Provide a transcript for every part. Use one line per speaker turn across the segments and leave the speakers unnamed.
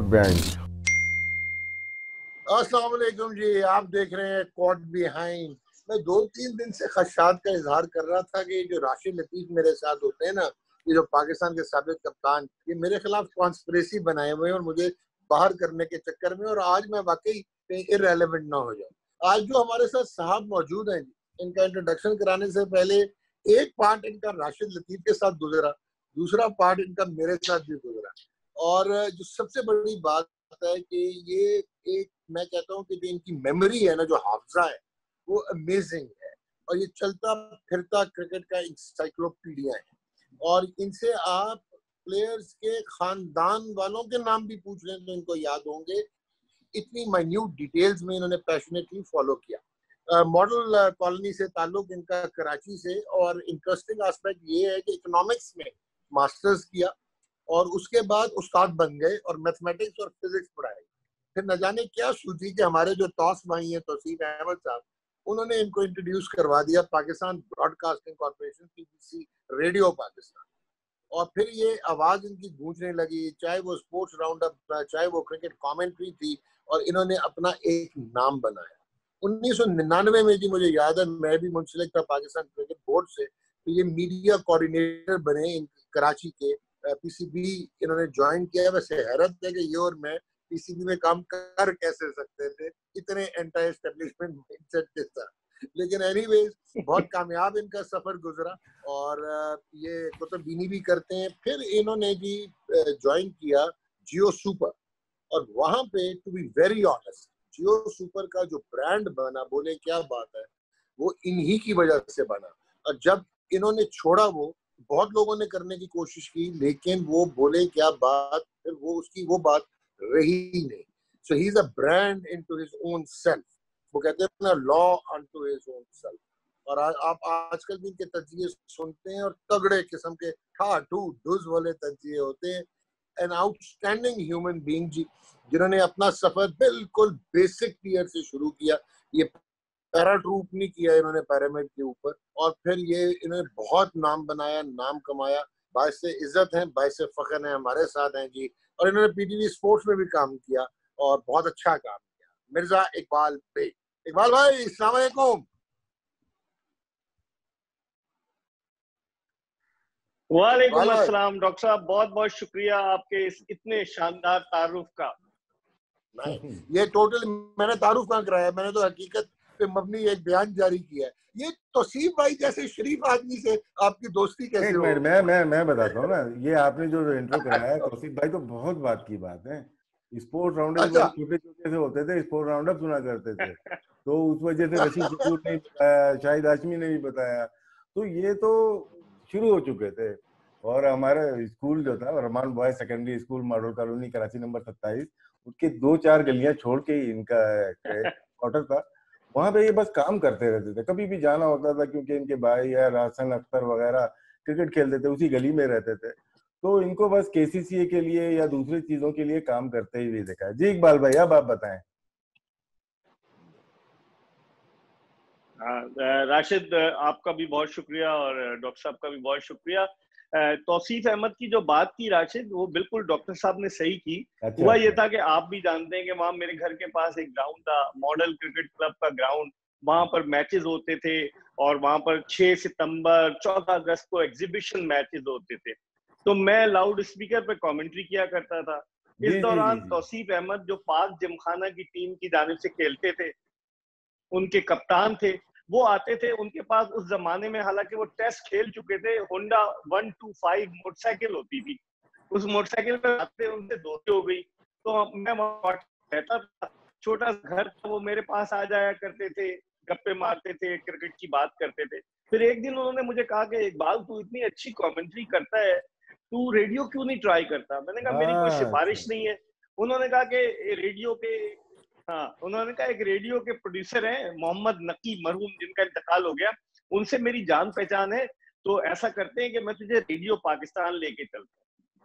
Bench.
अस्सलाम वालेकुम जी, आप देख रहे हैं कॉट बिहाइंड। मैं 2-3 दिन से खदशात का इजहार कर रहा था कि जो राशिद लतीफ मेरे साथ होते हैं ना, ये जो पाकिस्तान के साबिक कप्तान, ये मेरे खिलाफ कॉन्स्पिरेसी बनाए हुए हैं और मुझे बाहर करने के चक्कर में, और आज मैं वाकई कहीं इररेलेवेंट ना हो जाऊं। आज जो हमारे साथ साहब मौजूद हैं, इनका इंट्रोडक्शन कराने से पहले एक पार्ट इनका राशिद लतीफ के साथ गुजरा, दूसरा पार्ट इनका मेरे साथ भी गुजरा। और जो सबसे बड़ी बात है कि ये एक, मैं कहता हूँ कि जो इनकी मेमोरी है ना, जो हाफजा है, वो अमेजिंग है। और ये चलता फिरता क्रिकेट का इंसाइक्लोपीडिया है। और इनसे आप प्लेयर्स के खानदान वालों के नाम भी पूछ लें तो इनको याद होंगे। इतनी माइन्यूट डिटेल्स में इन्होंने पैशनेटली फॉलो किया। मॉडल कॉलोनी से ताल्लुक इनका कराची से, और इंटरेस्टिंग एस्पेक्ट ये है कि इकोनॉमिक्स में मास्टर्स किया और उसके बाद उस्ताद बन गए और मैथमेटिक्स और फिजिक्स पढ़ाए। फिर न जाने क्या सूझी कि हमारे जो तौस भाई हैं, तौसीफ अहमद साहब, उन्होंने इनको इंट्रोड्यूस करवा दिया Pakistan Broadcasting Corporation, PBC radio Pakistan. और फिर ये आवाज इनकी गूंजने लगी, चाहे वो स्पोर्ट्स राउंड अप था, चाहे वो क्रिकेट कमेंट्री थी, और इन्होंने अपना एक नाम बनाया। 1999 में जी, मुझे याद है, मैं भी मुंसलिक था पाकिस्तान क्रिकेट बोर्ड से, तो ये मीडिया कोऑर्डिनेटर बने कराची के। पीसीबी इन्होंने ज्वाइन किया। वैसे हैरत है कि ये और मैं पीसीबी में काम कर कैसे सकते थे, इतने एंटी एस्टेब्लिशमेंट माइंडसेट के साथ। लेकिन एनीवेज बहुत कामयाब इनका सफर गुजरा, और ये कुतुबीनी भी करते हैं। फिर इन्होंने जी ज्वाइन किया जियो सुपर, और वहां पे to be very honest, Geo Super का जो ब्रांड बना, बोले क्या बात है, वो इन्हीं की वजह से बना। और जब इन्होंने छोड़ा, वो बहुत लोगों ने करने की कोशिश की, लेकिन वो बोले क्या बात, फिर वो उसकी वो बात रही ही नहीं। So he is a brand into his own self. वो कहते हैं ना, law unto his own self. और आप आजकल भी इनके तजिए सुनते हैं, और तगड़े किस्म के ठा ठू ढुस वाले तजिए होते हैं। एन आउटस्टैंडिंग ह्यूमन बीइंग जी, जिन्होंने अपना सफर बिल्कुल बेसिक टीयर से शुरू किया। ये पैराट्रूप नहीं किया इन्होंने पिरामिड के ऊपर, और फिर ये इन्होंने बहुत नाम बनाया, नाम कमाया। बाइस से इज्जत है, बाइस से फख्र है, हमारे साथ हैं जी। और इन्होंने पीटीवी स्पोर्ट्स में भी काम किया और बहुत अच्छा काम किया। मिर्जा इकबाल बेग। इकबाल भाई, अस्सलाम वालेकुम।
वालेकुम अस्सलाम डॉक्टर साहब, बहुत बहुत शुक्रिया आपके इस इतने शानदार तारुफ का।
नहीं, ये टोटल मैंने तारुफ कहाँ कराया, मैंने तो हकीकत पे मबनी एक बयान जारी किया है। ये तौसीफ भाई जैसे शरीफ आदमी से आपकी दोस्ती कैसे
एक
हो?
मिनट, मैं बताता हूँ ना। ये आपने जो इंट्रो कराया है तौसीफ भाई, तो बहुत बात की बात है। स्पोर्ट राउंडअप
अच्छा,
छोटे छोटे से होते थे, स्पोर्ट राउंडअप सुना करते थे, तो उस वजह से रशीद कपूर ने बताया, शाहिद हाशमी ने भी बताया, तो ये तो शुरू हो चुके थे। और हमारा स्कूल जो था, Rahman boys secondary school, model colony, Karachi number 27, उसके 2-4 गलियां छोड़ के ही इनका क्वार्टर था। वहां पे ये बस काम करते रहते थे, कभी भी जाना होता था, क्योंकि इनके भाई या रासन अख्तर वगैरह क्रिकेट खेलते थे, उसी गली में रहते थे, तो इनको बस केसीसीए के लिए या दूसरी चीजों के लिए काम करते ही भी देखा है। जी इकबाल भाई, अब आप बताएं।
राशिद, आपका भी बहुत शुक्रिया और डॉक्टर साहब का भी बहुत शुक्रिया। तौसीफ अहमद की जो बात की राशिद, वो बिल्कुल डॉक्टर साहब ने सही की।
अच्छा,
हुआ ये था कि आप भी जानते हैं कि वहां मेरे घर के पास एक ग्राउंड था, मॉडल क्रिकेट क्लब का ग्राउंड। वहां पर मैचेस होते थे, और वहां पर 6 सितंबर 14 अगस्त को एग्जीबिशन मैचेस होते थे। तो मैं लाउड स्पीकर पे कमेंट्री किया करता था। इस
जी जी जी
दौरान
जी।
तौसीफ अहमद, जो पाक जिमखाना की टीम की जानिब से खेलते थे, उनके कप्तान थे, वो आते थे। उनके पास उस जमाने में, हालांकि वो टेस्ट खेल चुके थे, होंडा 125 मोटरसाइकिल होती थी। उस मोटरसाइकिल पे आते, उनसे दोस्ती हो गई। तो मैं रहता था, छोटा सा घर था, वो मेरे पास आ जाया करते थे, गप्पे मारते थे, क्रिकेट की बात करते थे। फिर एक दिन उन्होंने मुझे कहा कि इकबाल, तू इतनी अच्छी कमेंट्री करता है, तू रेडियो क्यों नहीं ट्राई करता? मैंने कहा मेरी कोई
हाँ, अच्छा।
सिफारिश नहीं है। उन्होंने कहा कि रेडियो के, हाँ, उन्होंने कहा एक रेडियो के प्रोड्यूसर हैं मोहम्मद नकी मरहूम, जिनका इंतकाल हो गया, उनसे मेरी जान पहचान है, तो ऐसा करते हैं कि मैं तुझे रेडियो पाकिस्तान लेके चलता हूँ।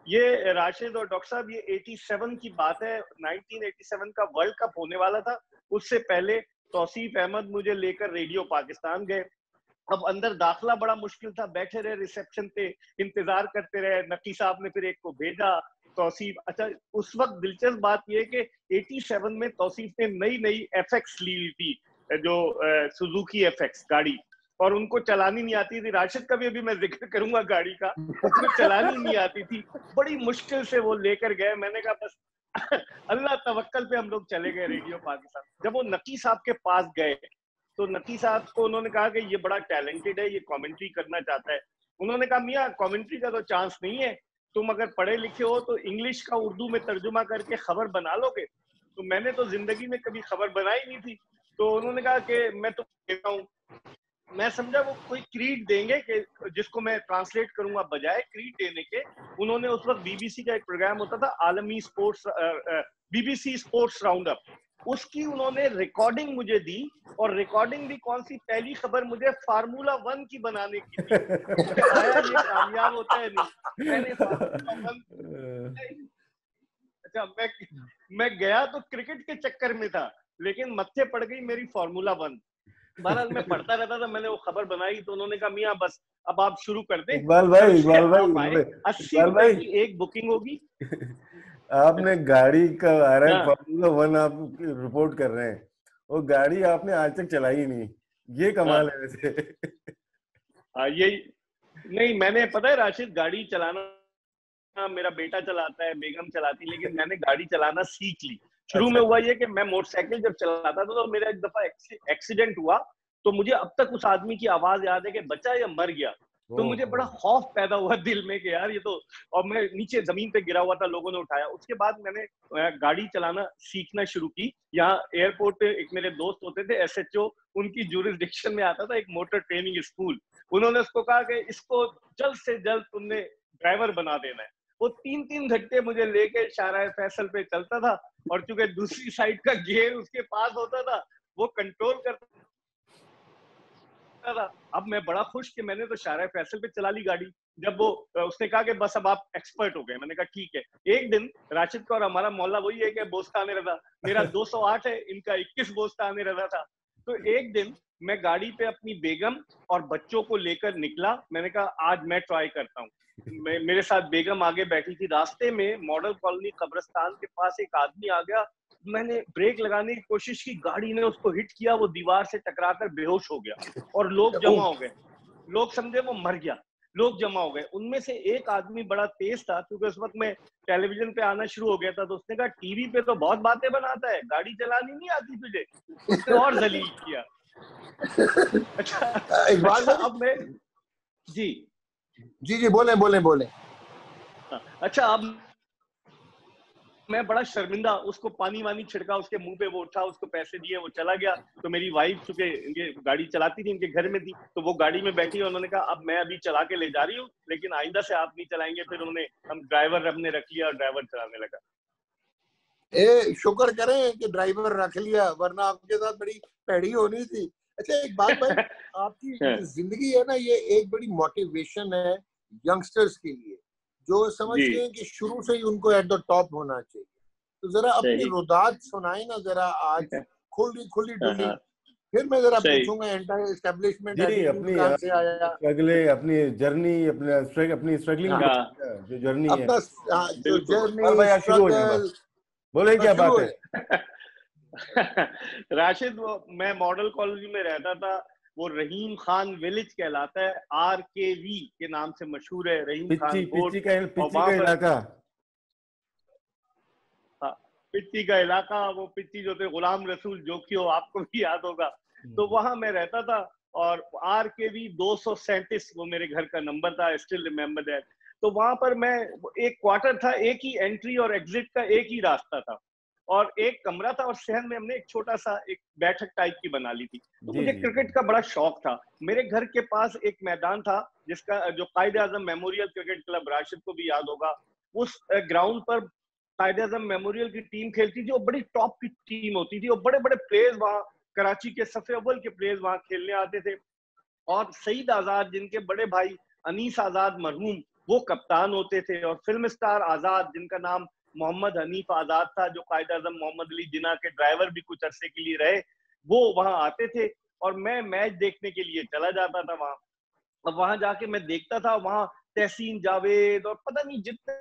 ये राशिद और डॉक्टर साहब, ये 87 की बात है। 1987 का वर्ल्ड कप होने वाला था। उससे पहले तौसीफ अहमद मुझे लेकर रेडियो पाकिस्तान गए। अब अंदर दाखला बड़ा मुश्किल था, बैठे रहे रिसेप्शन पे, इंतजार करते रहे। नकी साहब ने फिर एक को भेजा, तौसीफ, अच्छा उस वक्त दिलचस्प बात यह कि 87 में तौसीफ ने नई एफएक्स ली हुई थी, जो सुजुकी एफएक्स गाड़ी, और उनको चलानी नहीं आती थी। राशिद का भी अभी मैं जिक्र करूंगा गाड़ी का, उसको चलानी नहीं आती थी, बड़ी मुश्किल से वो लेकर गए। मैंने कहा बस अल्लाह तवक्कल पे हम लोग चले गए रेडियो पाकिस्तान। जब वो नकी साहब के पास गए तो नकी साहब को उन्होंने कहा कि ये बड़ा टैलेंटेड है, ये कमेंट्री करना चाहता है। उन्होंने कहा मियाँ कमेंट्री का तो चांस नहीं है, तुम अगर पढ़े लिखे हो तो इंग्लिश का उर्दू में तर्जुमा करके खबर बना लोगे। तो मैंने तो जिंदगी में कभी खबर बनाई नहीं थी। तो उन्होंने कहा कि मैं तो कहता हूँ, मैं समझा वो कोई क्रीड देंगे कि जिसको मैं ट्रांसलेट करूंगा, बजाय क्रीड देने के उन्होंने उस वक्त बीबीसी का एक प्रोग्राम होता था आलमी sports, BBC sports round up, उसकी उन्होंने रिकॉर्डिंग मुझे दी, और रिकॉर्डिंग भी कौन सी, पहली खबर मुझे फार्मूला 1 की बनाने की थी। मुझे आया ये कामयाब होता है नहीं, मैंने फार्मूला 1 अच्छा मैं गया तो क्रिकेट के चक्कर में था, लेकिन मत्थे पड़ गई मेरी फार्मूला 1। बहरहाल मैं पढ़ता रहता था, मैंने वो खबर बनाई तो उन्होंने कहा मियाँ बस अब आप शुरू कर दें।
इकबाल भाई
80 रुपए की एक बुकिंग होगी।
आपने गाड़ी का आ रहा है
हाँ,
फार्मूला 1 आप रिपोर्ट कर रहे हैं, और गाड़ी आपने आज तक चलाई ही नहीं, ये कमाल है वैसे।
यही नहीं, मैंने पता है राशिद, गाड़ी चलाना मेरा बेटा चलाता है, बेगम चलाती, लेकिन मैंने गाड़ी चलाना सीख ली। शुरू में हुआ ये कि मैं मोटरसाइकिल जब चलाता था तो मेरा एक दफा एक्सीडेंट हुआ, तो मुझे अब तक उस आदमी की आवाज याद है कि बचा या मर गया। तो मुझे बड़ा खौफ पैदा हुआ दिल में कि यार ये तो, और मैं नीचे जमीन पे गिरा हुआ था, लोगों ने उठाया। उसके बाद मैंने गाड़ी चलाना सीखना शुरू की। यहाँ एयरपोर्ट पे एक मेरे दोस्त होते थे एसएचओ, उनकी ज्यूरिसडिक्शन में आता था एक मोटर ट्रेनिंग स्कूल। उन्होंने उसको कहा कि इसको जल्द से जल्द तुमने ड्राइवर बना देना है। वो 3-3 घंटे मुझे लेके शाहराह फैसल पे चलता था, और चूंकि दूसरी साइड का गियर उसके पास होता था, वो कंट्रोल करता था। अब मैं बड़ा खुश कि मैंने तो शाहराह फैसल पे चला ली गाड़ी। जब वो उसने कहा कि बस अब आप एक्सपर्ट हो गए, मैंने कहा ठीक है। एक दिन राशिद का और हमारा मोहल्ला वही है कि बोस्ताने रजा, मेरा 208 है, इनका 21 बोस्ताने रजा था। तो एक दिन मैं गाड़ी पे अपनी बेगम और बच्चों को लेकर निकला। मैंने कहा आज मैं ट्राई करता हूँ। मेरे साथ बेगम आगे बैठी थी। रास्ते में मॉडल कॉलोनी कब्रिस्तान के पास एक आदमी आ गया, मैंने ब्रेक लगाने की कोशिश की, गाड़ी ने उसको हिट किया, वो दीवार से टकराकर बेहोश हो गया, और लोग जमा हो गए। लोग समझे वो मर गया, लोग जमा हो गए। उनमें से एक आदमी बड़ा तेज था, क्योंकि उस वक्त मैं टेलीविजन पे आना शुरू हो गया था, तो उसने कहा टीवी पे तो बहुत बातें बनाता है, गाड़ी चलानी नहीं आती तुझे। उसने और जलील किया। अच्छा,
इकबाल भाई,
अब मैं जी
जी बोले बोले बोले।
अच्छा, अब मैं बड़ा शर्मिंदा, उसको पानी वानी छिड़का उसके मुंह पे, वो उठा, उसको पैसे दिए, वो चला गया। तो मेरी वाइफ चूंकि ये गाड़ी चलाती थी, इनके घर में थी, तो वो गाड़ी में बैठी, उन्होंने कहा अब मैं अभी चला के ले जा रही हूँ, लेकिन आइंदा से आप नहीं चलाएंगे। फिर उन्होंने हम ड्राइवर हमने रख लिया और ड्राइवर चलाने लगा।
शुक्र करें कि ड्राइवर रख लिया, वरना आपके साथ बड़ी पैड़ी होनी थी। अच्छा एक बात भाई, आपकी जिंदगी है ना, ये एक बड़ी मोटिवेशन है यंगस्टर्स के लिए, जो समझते हैं कि शुरू से ही उनको एट द टॉप होना चाहिए। तो जरा अपनी रुदात सुनाए ना जरा आज, खुली डुली। फिर मैं जरा पूछूंगा एंटायर एस्टेब्लिशमेंट एटीट्यूड कहां से आया,
अपनी जर्नी, अपनी स्ट्रगलिंग जो जर्नी है,
अपना जो जर्नी स्ट्रगल,
बोले क्या बात है।
राशिद, मैं मॉडल कॉलोनी में रहता था, वो रहीम खान विलेज कहलाता है, RKV के नाम से मशहूर है, रहीम खान
पिच्ची का इलाका,
पिच्ची का इलाका। वो पिच्ची जो थे गुलाम रसूल जोखियो, आपको भी याद होगा। तो वहां मैं रहता था, और RKV 237 वो मेरे घर का नंबर था, स्टिल रिमेम्बर दैट। तो वहां पर मैं, एक क्वार्टर था, एक ही एंट्री और एग्जिट का एक ही रास्ता था, और एक कमरा था, और शहर में हमने एक छोटा सा एक बैठक टाइप की बना ली थी। तो मुझे क्रिकेट का बड़ा शौक था। मेरे घर के पास एक मैदान था जिसका, जो कायदे आजम मेमोरियल क्रिकेट क्लब, राशिद को भी याद होगा, उस ग्राउंड पर कायदे आजम मेमोरियल की टीम खेलती थी, और बड़ी टॉप की टीम होती थी, और बड़े बड़े प्लेयर्स वहां, कराची के सफे अव्वल के प्लेयर्स वहां खेलने आते थे। और सईद आजाद, जिनके बड़े भाई अनीस आजाद मरहूम, वो कप्तान होते थे, और फिल्म स्टार आजाद, जिनका नाम मोहम्मद हनीफ आजाद था, जो कायदे आजम मोहम्मद अली जिन्ना के ड्राइवर भी कुछ अरसे के लिए रहे, वो वहां आते थे, और मैं मैच देखने के लिए चला जाता था वहां। अब वहां जाके मैं देखता था, वहां तहसीन जावेद और पता नहीं जितने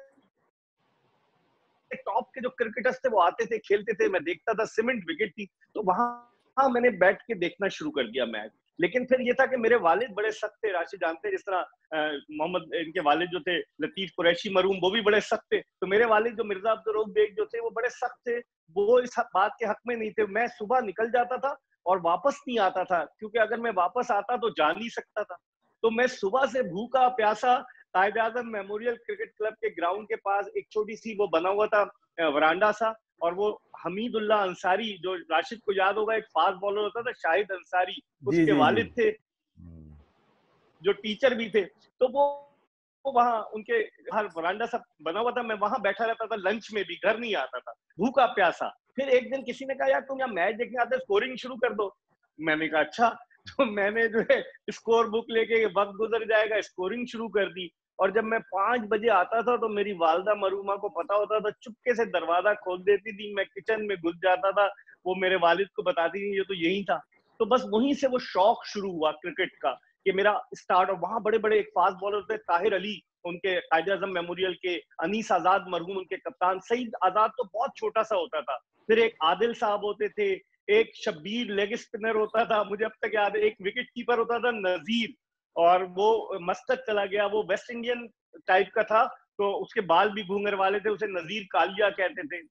टॉप के जो क्रिकेटर्स थे वो आते थे, खेलते थे, मैं देखता था, सीमेंट विकेट थी, तो वहां मैंने बैठ के देखना शुरू कर दिया मैच। लेकिन फिर ये था कि मेरे वालिद बड़े सख्त थे, राशिद जानते हैं, जिस तरह मोहम्मद इनके वालिद जो थे लतीफ कुरैशी मरूम, वो भी बड़े सख्त थे। तो मेरे वालिद जो मिर्जा अब्दुल रऊफ बेग जो थे वो बड़े सख्त थे, वो इस बात के हक में नहीं थे। मैं सुबह निकल जाता था और वापस नहीं आता था, क्योंकि अगर मैं वापस आता तो जा नहीं सकता था। तो मैं सुबह से भूखा प्यासा कायद आजम मेमोरियल क्रिकेट क्लब के ग्राउंड के पास एक छोटी सी वो बना हुआ था वरांडा सा, और वो हमीदुल्लाह अंसारी, जो राशिद को याद होगा, एक फास्ट बॉलर होता था, शाहिद अंसारी, उसके वालिद थे, जो टीचर भी थे। तो वो वहां उनके हर वरांडा सा बना हुआ था, मैं वहां बैठा रहता था, लंच में भी घर नहीं आता था, भूखा प्यासा। फिर एक दिन किसी ने कहा, यार तुम यहाँ मैच देखने आते, स्कोरिंग शुरू कर दो। मैंने कहा अच्छा। तो मैंने जो है स्कोर बुक लेके, वक्त गुजर जाएगा, स्कोरिंग शुरू कर दी। और जब मैं 5 बजे आता था तो मेरी वालदा मरूमा को पता होता था, चुपके से दरवाजा खोल देती थी, मैं किचन में घुस जाता था, वो मेरे वालिद को बताती थी ये तो यही था। तो बस वहीं से वो शौक शुरू हुआ क्रिकेट का, कि मेरा स्टार्ट। और वहां बड़े बड़े एक फास्ट बॉलर थे, ताहिर अली, उनके कायद आजम मेमोरियल के, अनीस आजाद मरहूम उनके कप्तान, सईद आजाद तो बहुत छोटा सा होता था, फिर एक आदिल साहब होते थे, एक शब्बीर लेग स्पिनर होता था, मुझे अब तक याद है, एक विकेट कीपर होता था नजीर, और वो मस्कत चला गया, वो वेस्ट इंडियन टाइप का था, तो उसके बाल भी घूंगर वाले थे, उसे नजीर कालिया कहते थे।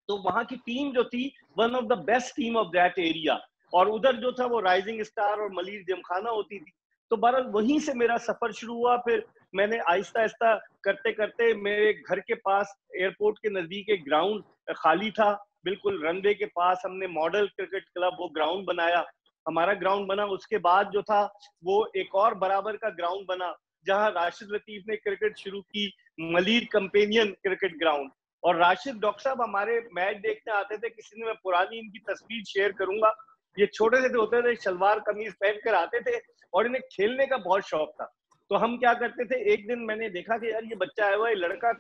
तो वहां की टीम जो थी, one of the best team of that area. और उधर जो था वो राइजिंग स्टार और मलिर जिमखाना होती थी। तो बहरहाल वहीं से मेरा सफर शुरू हुआ। फिर मैंने आहिस्ता आहिस्ता करते करते, मेरे घर के पास एयरपोर्ट के नजदीक एक ग्राउंड खाली था, बिल्कुल रनवे के पास, हमने मॉडल क्रिकेट क्लब वो ग्राउंड बनाया, हमारा ग्राउंड बना। उसके बाद जो था वो एक और बराबर का ग्राउंड बना, जहां राशिद लतीफ ने क्रिकेट शुरू की, मलिर कंपेनियन क्रिकेट ग्राउंड। और राशिद डॉक्टर साहब हमारे मैच देखने आते थे, किसी ने, मैं पुरानी इनकी तस्वीर शेयर करूंगा, ये छोटे से होते थे, शलवार कमीज पहन कर आते थे, और इन्हें खेलने का बहुत शौक था। तो हम क्या करते थे, एक दिन मैंने देखा कि यार ये बच्चा आया हुआ है, लड़का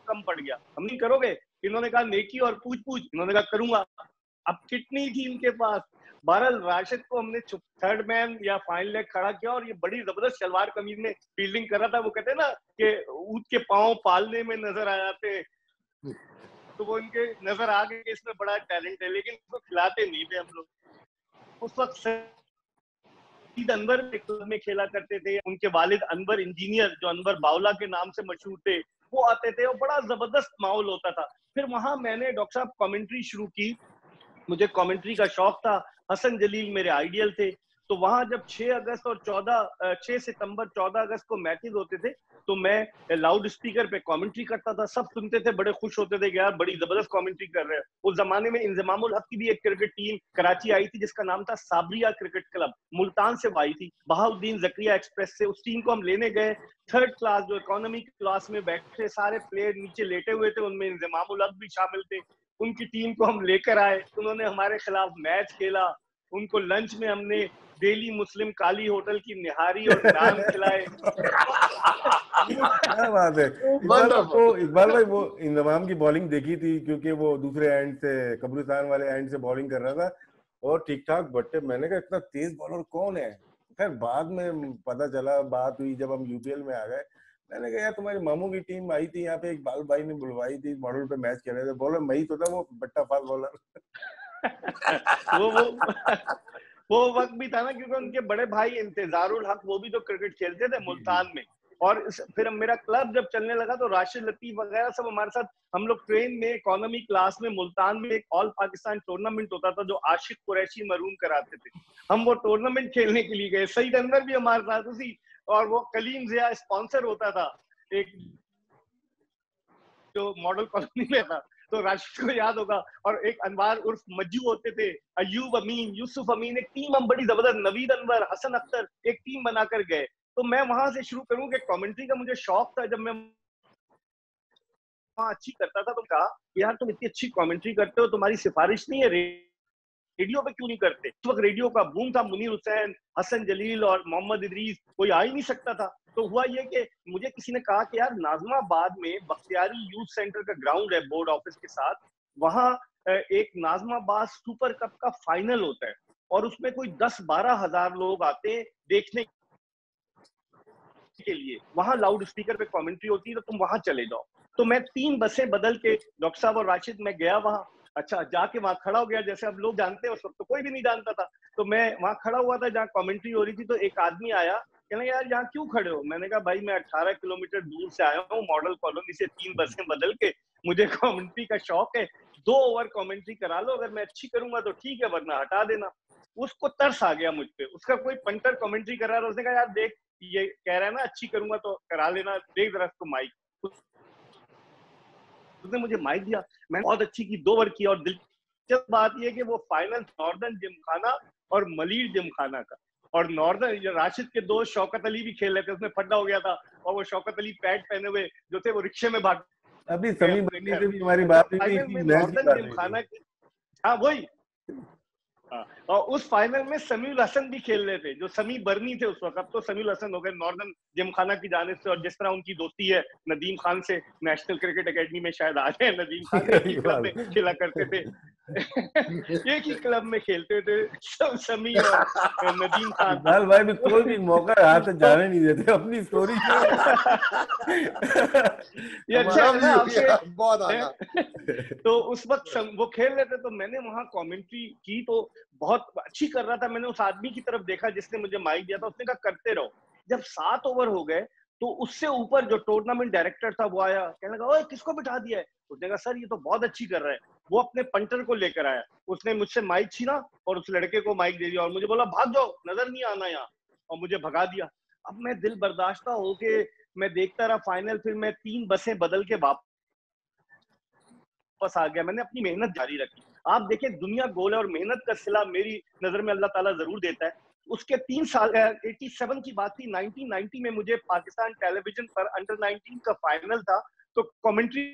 कम पड़ गया, हम नहीं करोगे? इन्होंने कहा नेकी और पूछ पूछ, इन्होंने कहा करूंगा। अब किट नहीं थी इनके पास। बहरहाल राशिद को हमने थर्ड मैन या फाइनल लेग खड़ा किया, और ये बड़ी जबरदस्त शलवार कमीज में फील्डिंग कर रहा था। वो कहते हैं ना कि ऊंट के पांव पालने में नजर आ जाते, तो वो इनके नजर आ गए कि इसमें बड़ा टैलेंट है, लेकिन उसको खिलाते नहीं थे हम लोग। उस वक्त सईद अनवर क्लब में खेला करते थे, उनके वालिद अनवर इंजीनियर, जो अनवर बावला के नाम से मशहूर थे, वो आते थे, और बड़ा जबरदस्त माहौल होता था। फिर वहां मैंने डॉक्टर साहब कमेंट्री शुरू की, मुझे कमेंट्री का शौक था, हसन जलील मेरे आइडियल थे। तो वहां जब 6 अगस्त और 6 सितंबर 14 अगस्त को मैचेस होते थे, तो मैं लाउड स्पीकर पे कमेंट्री करता था, सब सुनते थे, बड़े खुश होते थे कि यार बड़ी जबरदस्त कमेंट्री कर रहे हैं। उस जमाने में इंजमामुल हक की भी एक क्रिकेट टीम कराची आई थी, जिसका नाम था साबरिया क्रिकेट क्लब, मुल्तान से आई थी, बहाउद्दीन जकरिया एक्सप्रेस से। उस टीम को हम लेने गए, थर्ड क्लास, जो इकोनॉमी क्लास में बैठे सारे प्लेयर नीचे लेटे हुए थे, उनमें इंजमामुल हक भी शामिल थे। उनकी टीम को हम लेकर आए, उन्होंने हमारे खिलाफ मैच खेला, उनको लंच में हमने डेली मुस्लिम काली होटल की निहारी और नान खिलाए।
क्या बात है। इकबाल भाई, वो इंजमाम की बॉलिंग देखी थी, क्योंकि वो दूसरे एंड से, कब्रिस्तान वाले एंड से बॉलिंग कर रहा था, और ठीक ठाक बट्टे। मैंने कहा इतना तेज बॉलर कौन है? खैर बाद में पता चला, बात हुई जब हम यूपीएल में आ गए। मैंने कहा यार तुम्हारी मामू की टीम आई थी यहाँ पे, इकबाल भाई ने बुलवाई थी, मॉडल पे मैच खेल रहे थे। बोले मैं ही तो था वो बट्टा फास्ट बॉलर।
वो वक्त भी था ना, क्योंकि उनके बड़े भाई इंतजारुल हक, वो भी तो क्रिकेट खेलते थे मुल्तान में। और फिर मेरा क्लब जब चलने लगा, तो राशिद लतीफ वगैरह सब हमारे साथ, हम लोग ट्रेन में इकोनॉमी क्लास में मुल्तान में एक ऑल पाकिस्तान टूर्नामेंट होता था, जो आशिक कुरैशी मरूम कराते थे, हम वो टूर्नामेंट खेलने के लिए गए। सईद अनवर भी हमारे साथ उसी, और वो कलीम जिया स्पॉन्सर होता था, एक जो मॉडल कॉलोनी में था, तो राशिद को याद होगा। और एक अनवार उर्फ मज्जू होते थे, अयूब अमीन, यूसुफ अमीन, एक टीम हम बड़ी जबरदस्त, नवीद अनवर, हसन अख्तर, एक टीम बनाकर गए। तो मैं वहां से शुरू करूं कि कमेंट्री का मुझे शौक था। जब मैं वहां अच्छी करता था, तो कहा यार तुम इतनी अच्छी कमेंट्री करते हो, तुम्हारी सिफारिश नहीं है रेडियो पे क्यों नहीं करते? उस वक्त रेडियो का बूम था, मुनीर हुसैन, हसन जलील और मोहम्मद इदरीस, कोई आ ही नहीं सकता था। तो हुआ ये कि मुझे किसी ने कहा कि यार नाजमाबाद में बख्तियारी यूथ सेंटर का ग्राउंड है बोर्ड ऑफिस के साथ, वहां एक नाजमाबाद सुपर कप का फाइनल होता है, और उसमें कोई 10-12 हजार लोग आते हैं देखने के लिए, वहां लाउड स्पीकर पे कमेंट्री होती है, तो तुम वहां चले जाओ। तो मैं 3 बसें बदल के डॉक्टर साहब और राशिद मैं गया वहां। अच्छा, जाके वहां खड़ा हो गया, जैसे अब लोग जानते हैं, उस वक्त तो कोई भी नहीं जानता था। तो मैं वहां खड़ा हुआ था जहाँ कमेंट्री हो रही थी, तो एक आदमी आया, कहना यार यहाँ क्यों खड़े हो? मैंने कहा भाई मैं 18 किलोमीटर दूर से आया हूँ, मॉडल कॉलोनी से 3 बसें बदल के, मुझे कमेंट्री का शौक है, 2 ओवर कमेंट्री करा लो, अगर मैं अच्छी करूंगा तो ठीक है, वरना हटा देना। उसको तरस आ गया मुझ पे, उसका कोई पंटर कमेंट्री कर रहा था, उसने कहा यार देख ये कह रहा है ना अच्छी करूंगा तो करा लेना, देख जरा इसको माइक। उसने मुझे माइक दिया, मैंने बहुत अच्छी की, 2 ओवर किया, और दिलचस्प बात यह कि वो फाइनल नॉर्दर्न जिमखाना और मलीर जिमखाना का, और नॉर्दर्न राशिद के दोस्त शौकत अली भी खेल रहे थे, उसमें फड्डा हो गया था, और वो शौकत अली पैड पहने हुए जो थे वो रिक्शे में भाग
अभी
गए
समी
अपने
बर्नी
घर।
से भी हमारी
तो
बात हुई
फाइनल
थी,
में
मैच की
नॉर्दर्न
बात हुई
जिमखाना
थी।
की, हाँ वही, हाँ, और उस फाइनल में समीउल हसन भी खेल रहे थे, जो समी बर्नी थे उस वक्त, अब तो समीउल हसन हो गए नॉर्दर्न जिमखाना की जानिब से। और जिस तरह उनकी दोस्ती है नदीम खान से, नेशनल क्रिकेट एकेडमी में शायद आ गए नदीम खान, एक ही क्लब में खेला करते थे एक ही क्लब में खेलते थे समी और नदीम खान।
इकबाल भाई भी कोई भी मौका हाथ से जाने नहीं देते, अपनी स्टोरी
ये अच्छा है ना आपके,
बहुत आला।
तो उस वक्त वो खेल रहे थे, तो मैंने वहां कमेंट्री की, तो बहुत अच्छी कर रहा था। मैंने उस आदमी की तरफ देखा जिसने मुझे माइक दिया था, उसने कहा करते रहो। जब 7 ओवर हो गए तो उससे ऊपर जो टूर्नामेंट डायरेक्टर था वो आया, कहने लगा ओए किसको बिठा दिया है? उसने कहा सर ये तो बहुत अच्छी कर रहा है। वो अपने पंटर को लेकर आया, उसने मुझसे माइक छीना और उस लड़के को माइक दे दिया, और मुझे बोला भाग जाओ, नजर नहीं आना यहाँ, और मुझे भगा दिया। अब मैं दिल बर्दाश्ता होके मैं देखता रहा फाइनल, फिर मैं 3 बसें बदल के वापस आ गया। मैंने अपनी मेहनत जारी रखी। आप देखें दुनिया गोल है, और मेहनत का सिला मेरी नजर में अल्लाह ताला जरूर देता है। उसके 3 साल 87 की बात थी, 1990 में मुझे पाकिस्तान टेलीविजन पर अंडर 19 का फाइनल था, तो कमेंट्री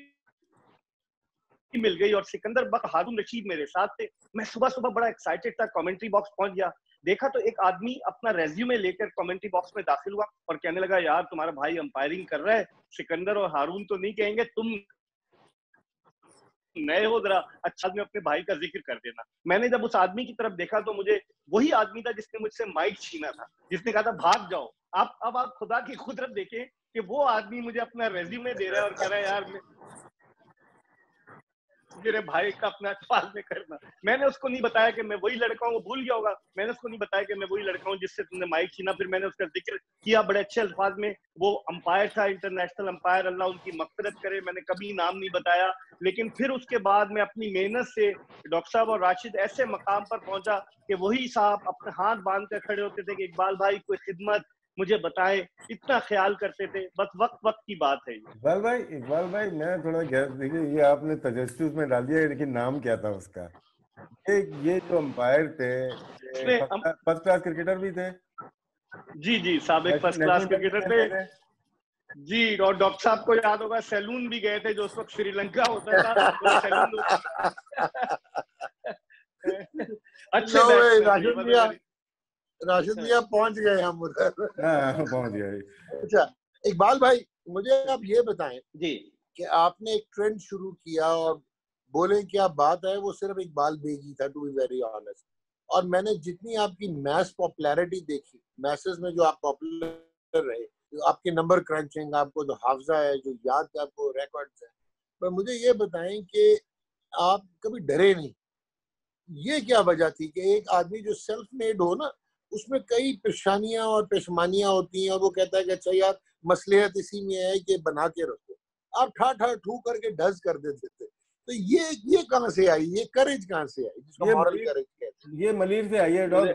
मिल गई, और सिकंदर बक, हारून रशीद मेरे साथ थे। मैं सुबह सुबह बड़ा एक्साइटेड था, कमेंट्री बॉक्स पहुंच गया, देखा तो एक आदमी अपना रेज्यूमे लेकर कमेंट्री बॉक्स में दाखिल हुआ और कहने लगा यार तुम्हारा भाई अंपायरिंग कर रहा है, सिकंदर और हारून तो नहीं कहेंगे, तुम नए हो, जरा अच्छा में अपने भाई का जिक्र कर देना। मैंने जब उस आदमी की तरफ देखा तो मुझे वही आदमी था जिसने मुझसे माइक छीना था, जिसने कहा था भाग जाओ। अब आप खुदा की कुदरत देखें कि वो आदमी मुझे अपना रेज्यूमे दे रहा है और कह रहा है यार मेरे भाई का अपना अखबार में करना। मैंने उसको नहीं बताया कि मैं वही लड़का हूँ, वो भूल गया होगा। मैंने उसको नहीं बताया कि मैं वही लड़का हूँ जिससे तुमने माइक छीना। फिर मैंने उसका जिक्र किया बड़े अच्छे अल्फाज में। वो अंपायर था, इंटरनेशनल अंपायर, अल्लाह उनकी मगफिरत करे, मैंने कभी नाम नहीं बताया। लेकिन फिर उसके बाद मैं अपनी मेहनत से डॉक्टर साहब और राशिद ऐसे मकाम पर पहुंचा कि वही साहब अपने हाथ बांध कर खड़े होते थे कि इकबाल भाई कोई खिदमत मुझे बताएं, इतना ख्याल करते थे। बस वक्त वक्त की बात है।
इकबाल भाई मैं थोड़ा देखिए ये आपने तजस्सुस में डाल दिया, लेकिन नाम क्या था उसका? ये जो अंपायर थे, ये फर्स्ट क्लास क्रिकेटर भी थे।
जी जी, साबिक फर्स्ट क्लास क्रिकेटर थे जी। और डॉक्टर साहब को याद होगा सैलून भी गए थे, जो उस वक्त श्रीलंका होता था, वो सैलून अच्छे
राशिद भैया पहुंच गए हम उधर।
पहुंच गए।
अच्छा इकबाल भाई, मुझे आप ये बताएं
जी
कि आपने एक ट्रेंड शुरू किया, और बोले क्या बात है, वो सिर्फ इकबाल बेगी था, टू बी वेरी ऑनेस्ट। और मैंने जितनी आपकी मैस पॉपुलैरिटी देखी, मैसेज में जो आप पॉपुलर रहे, जो आपके नंबर क्रंचिंग, आपको जो हाफजा है, जो याद है, आपको रिकॉर्ड्स है, पर मुझे ये बताएं कि आप कभी डरे नहीं। ये क्या वजह थी कि एक आदमी जो सेल्फ मेड हो ना, उसमें कई परेशानियां और पेशमानियां होती हैं, और वो कहता है कि अच्छा यार मसलियत इसी में है कि बना के रखो, आप ठा ठा ठू करके ढज कर देते थे। तो ये कहां से आई, ये करेज कहां से आई, जिसको मॉरल करेज कहते हैं?
ये मलीर से आई है डॉग।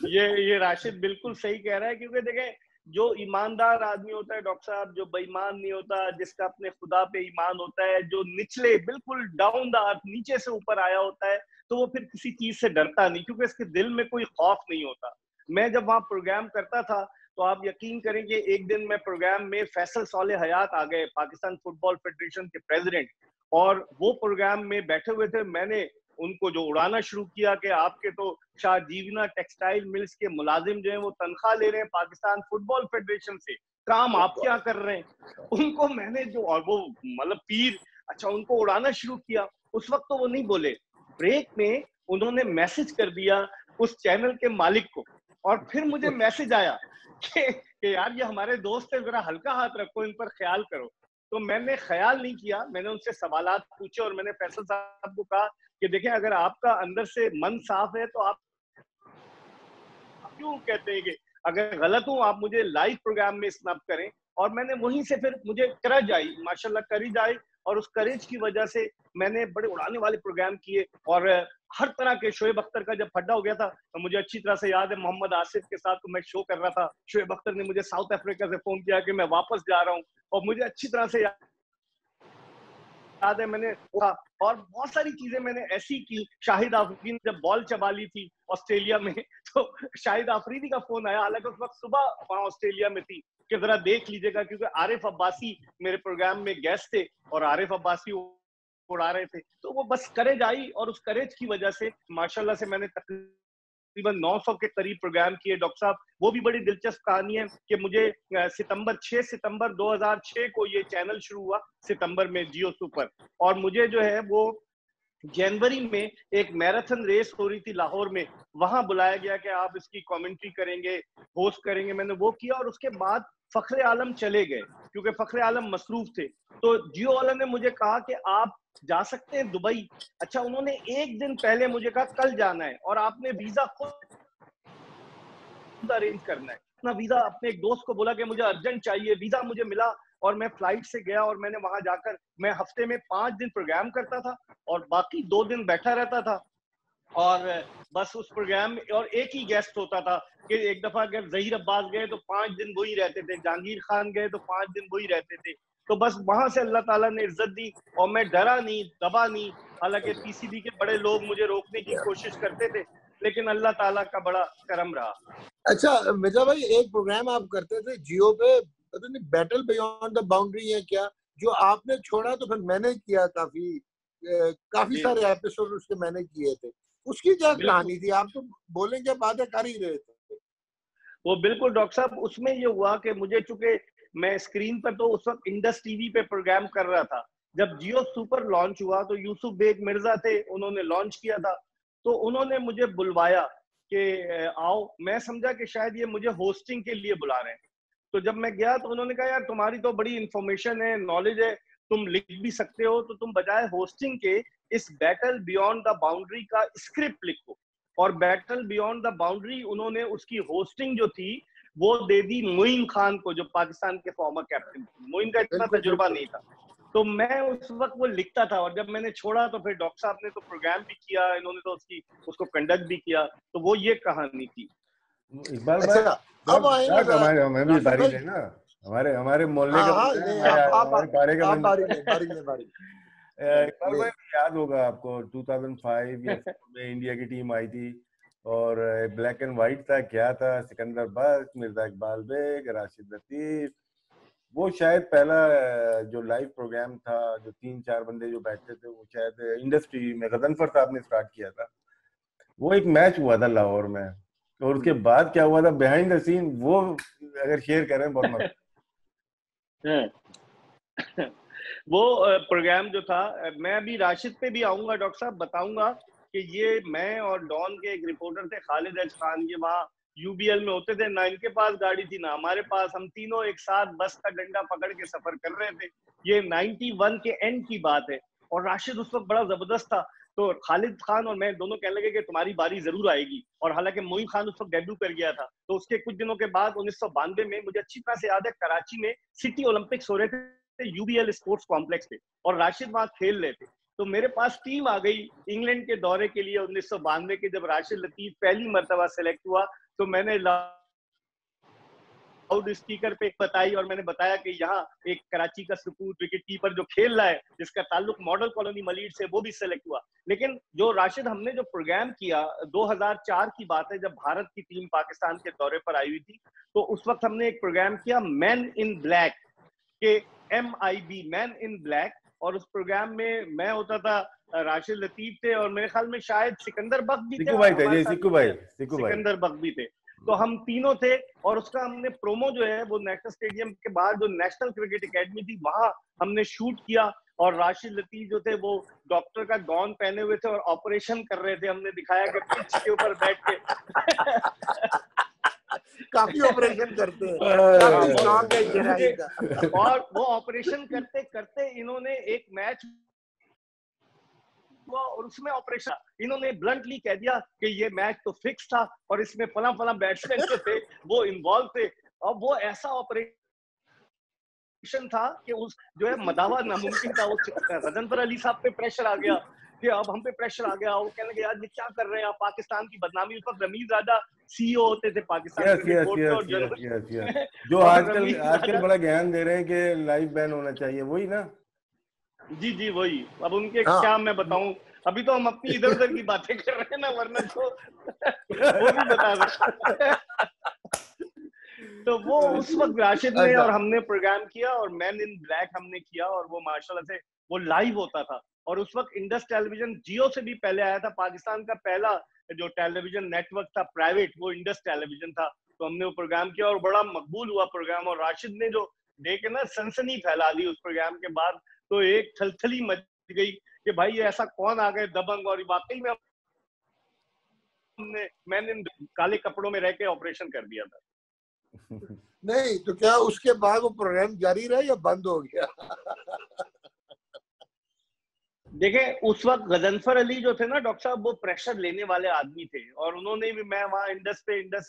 ये राशिद बिल्कुल सही कह रहा है, क्योंकि देखें जो ईमानदार आदमी होता है डॉक्टर साहब, जो बेईमान नहीं होता, जिसका अपने खुदा पे ईमान होता है, जो निचले बिल्कुल डाउन द अर्थ नीचे से ऊपर आया होता है, तो वो फिर किसी चीज से डरता नहीं, क्योंकि इसके दिल में कोई खौफ नहीं होता। मैं जब वहां प्रोग्राम करता था तो आप यकीन करें कि एक दिन मैं प्रोग्राम में फैसल सौले हयात आ गए, पाकिस्तान फुटबॉल फेडरेशन के प्रेसिडेंट, और वो प्रोग्राम में बैठे हुए थे। मैंने उनको जो उड़ाना शुरू किया कि आपके तो शाहजीवना टेक्सटाइल मिल्स के मुलाजिम जो हैं वो तनख्वाह ले रहे हैं पाकिस्तान फुटबॉल फेडरेशन से, काम आप क्या कर रहे हैं? उनको मैंने जो, और वो मतलब पीर, अच्छा उनको उड़ाना शुरू किया। उस वक्त तो वो नहीं बोले, ब्रेक में उन्होंने मैसेज कर दिया उस चैनल के मालिक को, और फिर मुझे मैसेज आया कि कि यार ये हमारे दोस्त है, जरा हल्का हाथ रखो, इन पर ख्याल करो। तो मैंने ख्याल नहीं किया, मैंने उनसे सवालात पूछे और मैंने फैसल साहब को कहा कि देखें, अगर आपका अंदर से मन साफ है तो आप क्यों कहते हैं कि अगर गलत हूं आप मुझे लाइव प्रोग्राम में स्नैप करें। और मैंने वहीं से फिर मुझे करज आई, माशाल्लाह करेज आई, और उस करेज की वजह से मैंने बड़े उड़ाने वाले प्रोग्राम किए। और हर तरह के, शोएब अख्तर का जब फड्डा हो गया था तो मुझे अच्छी तरह से याद है, मोहम्मद आसिफ के साथ तो मैं शो कर रहा था, शोएब अख्तर ने मुझे साउथ अफ्रीका से फोन किया कि मैं वापस जा रहा हूँ, और मुझे अच्छी तरह से याद है मैंने और बहुत सारी चीजें मैंने ऐसी की। शाहिद आफरीदी ने जब बॉल चबा ली थी ऑस्ट्रेलिया में, तो शाहिद आफरीदी का फोन आया, हालांकि उस वक्त सुबह वहां ऑस्ट्रेलिया में थी, कि जरा देख लीजिएगा, क्योंकि आरिफ अब्बासी मेरे प्रोग्राम में गेस्ट थे और आरिफ अब्बासी उड़ा रहे थे। तो वो बस करेज आई, और उस करेज की वजह से माशाल्लाह से मैंने तकरीबन 900 के करीब प्रोग्राम किए। डॉक्टर साहब, वो भी बड़ी दिलचस्प कहानी है कि मुझे 6 सितंबर 2006 को ये चैनल शुरू हुआ, सितंबर में, जियो सुपर। और मुझे जो है वो जनवरी में एक मैराथन रेस हो रही थी लाहौर में, वहां बुलाया गया कि आप इसकी कमेंट्री करेंगे, होस्ट करेंगे। मैंने वो किया, और उसके बाद फखरे आलम चले गए, क्योंकि फखरे आलम मसरूफ थे। तो जियो वाला ने मुझे कहा कि आप जा सकते हैं दुबई। अच्छा, उन्होंने एक दिन पहले मुझे कहा कल जाना है, और आपने वीजा खुद अरेंज करना है। अपना वीजा अपने एक दोस्त को बोला कि मुझे अर्जेंट चाहिए, वीजा मुझे मिला, और मैं फ्लाइट से गया, और मैंने वहां जाकर, मैं हफ्ते में 5 दिन प्रोग्राम करता था और बाकी 2 दिन बैठा रहता था। और बस उस प्रोग्राम में, और एक ही गेस्ट होता था, कि एक दफा अगर जहीर अब्बास गए तो 5 दिन वही रहते थे, जहांगीर खान गए तो 5 दिन वही रहते थे। तो बस वहां से अल्लाह ताला ने इज्जत दी, और मैं डरा नहीं, दबा नहीं। हालांकि पीसीबी के बड़े लोग मुझे रोकने की कोशिश करते थे, लेकिन अल्लाह ताला का बड़ा करम रहा।
अच्छा मिर्जा भाई, एक प्रोग्राम आप करते थे जियो पे, पता नहीं बैटल बियॉन्ड द बाउंड्री है क्या, जो आपने छोड़ा तो फिर मैंने किया, काफी सारे एपिसोड उसके मैंने किए थे। उसकी क्या कहानी थी? आप तो बोलेंगे बातें कर ही रहे थे।
वो बिल्कुल डॉक्टर साहब, उसमें ये हुआ कि मुझे, चूंकि मैं स्क्रीन पर तो उस वक्त इंडस टीवी पे प्रोग्राम कर रहा था, जब जियो सुपर लॉन्च हुआ तो यूसुफ बेग मिर्जा थे, उन्होंने लॉन्च किया था। तो उन्होंने मुझे बुलवाया कि आओ। मैं समझा कि शायद ये मुझे होस्टिंग के लिए बुला रहे हैं। तो जब मैं गया तो उन्होंने कहा, यार तुम्हारी तो बड़ी इंफॉर्मेशन है, नॉलेज है, तुम लिख भी सकते हो, तो तुम बजाय होस्टिंग के इस बैटल बियॉन्ड द बाउंड्री का स्क्रिप्ट लिखो। और बैटल बियॉन्ड द बाउंड्री, उन्होंने उसकी होस्टिंग जो थी वो दे दी मोइन खान को, जो पाकिस्तान के फॉर्मर कैप्टन थे। मोइन का इतना तजुर्बा नहीं था, तो मैं उस वक्त वो लिखता था। और जब मैंने छोड़ा तो फिर डॉक्टर साहब ने तो प्रोग्राम भी किया, इन्होंने तो उसको कंडक्ट भी किया। तो वो ये कहानी थी।
इकबाल भाई,
अब आएंगे
हमें भी बारी लेना, हमारे मोहल्ले का हमारे पारे का
बारी।
इकबाल भाई, याद होगा आपको 2005 या 4 में इंडिया की टीम आई थी, और ब्लैक एंड व्हाइट था, क्या था, सिकंदर बख्श, मिर्जा इकबाल बेग, राशिद लतीफ। वो शायद पहला जो लाइव प्रोग्राम था, जो 3-4 बंदे जो बैठते थे, वो शायद इंडस्ट्री में गजनफर साहब ने स्टार्ट किया था। वो एक मैच हुआ था लाहौर में, और उसके बाद क्या हुआ था बिहाइंड द सीन, वो अगर शेयर करें बहुत मजा।
वो प्रोग्राम जो था, मैं अभी राशिद पे भी आऊंगा डॉक्टर साहब, बताऊंगा कि ये मैं और डॉन के एक रिपोर्टर थे, खालिद अज खान, ये वहाँ यूबीएल में होते थे ना, इनके पास गाड़ी थी ना हमारे पास, हम तीनों एक साथ बस का डंडा पकड़ के सफर कर रहे थे। ये 91 के एंड की बात है, और राशिद उस वक्त बड़ा जबरदस्त था। तो खालिद खान और मैं दोनों कहने लगे कि तुम्हारी बारी जरूर आएगी। और हालांकि मोइन खान उस वक्त डेब्यू कर गया था। तो उसके कुछ दिनों के बाद 1992 में, मुझे अच्छी तरह से याद है, कराची में सिटी ओलंपिक्स हो रहे थे यूबीएल स्पोर्ट्स कॉम्प्लेक्स पे, और राशिद वहां खेल रहे थे। तो मेरे पास टीम आ गई इंग्लैंड के दौरे के लिए 1992 के, जब राशिद लतीफ पहली मर्तबा सेलेक्ट हुआ। तो मैंने लाउड स्पीकर पे बताई, और मैंने बताया कि यहाँ एक कराची का सुकूत विकेट कीपर जो खेल रहा है, जिसका ताल्लुक मॉडल कॉलोनी मलीड से, वो भी सेलेक्ट हुआ। लेकिन जो राशिद, हमने जो प्रोग्राम किया 2004 की बात है, जब भारत की टीम पाकिस्तान के दौरे पर आई हुई थी, तो उस वक्त हमने एक प्रोग्राम किया मैन इन ब्लैक, के MIB, मैन इन ब्लैक। और उस प्रोग्राम में मैं होता था, राशिद लतीफ थे, और मेरे ख्याल में शायद सिकंदर बख्श भी थे, सिकंदर बख्श भी थे। तो हम तीनों थे, और उसका हमने प्रोमो जो है वो नेशनल स्टेडियम के बाद जो नेशनल क्रिकेट एकेडमी थी, वहां हमने शूट किया। और राशिद लतीफ जो थे वो डॉक्टर का गाउन पहने हुए थे और ऑपरेशन कर रहे थे। हमने दिखाया कि पिच के ऊपर बैठ के
काफी ऑपरेशन करते हैं,
हाँ,
काफी
बहुत
शौक है चिराई का।
और वो ऑपरेशन करते करते इन्होंने एक मैच हुआ और उसमें ऑपरेशन इन्होंने ब्लंटली कह दिया कि ये मैच तो फिक्स था और इसमें फला फला बैट्समैन जो थे वो इन्वॉल्व थे, और वो ऐसा ऑपरेशन था कि उस जो है मदावा नामुमकिन था। उस गजनफर अली साहब पे प्रेशर आ गया कि अब हम पे प्रेशर आ गया, वो कहने लगे यार ये क्या कर रहे हैं आप, पाकिस्तान की बदनामी। उस वक्त रमीज राजा सीईओ होते थे Pakistan
yes
cricket
yes
board के
यस
और
यस
जनरल
यस यस जो
और
आजकल
रमीज
आजकल
राजा,
बड़ा ज्ञान दे रहे हैं कि लाइव बैन होना चाहिए, वही ना।
जी जी वही। अब उनके
हाँ
क्या मैं बताऊं, अभी तो हम अपनी इधर उधर की बातें कर रहे हैं ना, वरना तो वो नहीं बता सकता। तो वो उस वक्त राशिद ने
अच्छा
और हमने प्रोग्राम किया और मैन इन ब्लैक हमने किया, और वो माशाल्लाह से वो लाइव होता था। और उस वक्त इंडस टेलीविजन जियो से भी पहले आया था, पाकिस्तान का पहला जो टेलीविजन नेटवर्क था प्राइवेट वो इंडस टेलीविजन था। तो हमने वो प्रोग्राम किया और बड़ा मकबूल हुआ प्रोग्राम, और राशिद ने जो देखे ना सनसनी फैला दी उस प्रोग्राम के बाद, तो एक थलथली मच गई कि भाई ये ऐसा कौन आ गए दबंग। और वाकई में हमने मैंने काले कपड़ों में रह के ऑपरेशन कर दिया था।
नहीं तो क्या उसके बाद वो प्रोग्राम जारी रहा या बंद हो गया?
देखें उस वक्त गजनफर अली जो थे ना डॉक्टर साहब, वो प्रेशर लेने वाले आदमी थे, और उन्होंने भी, मैं वहां इंडस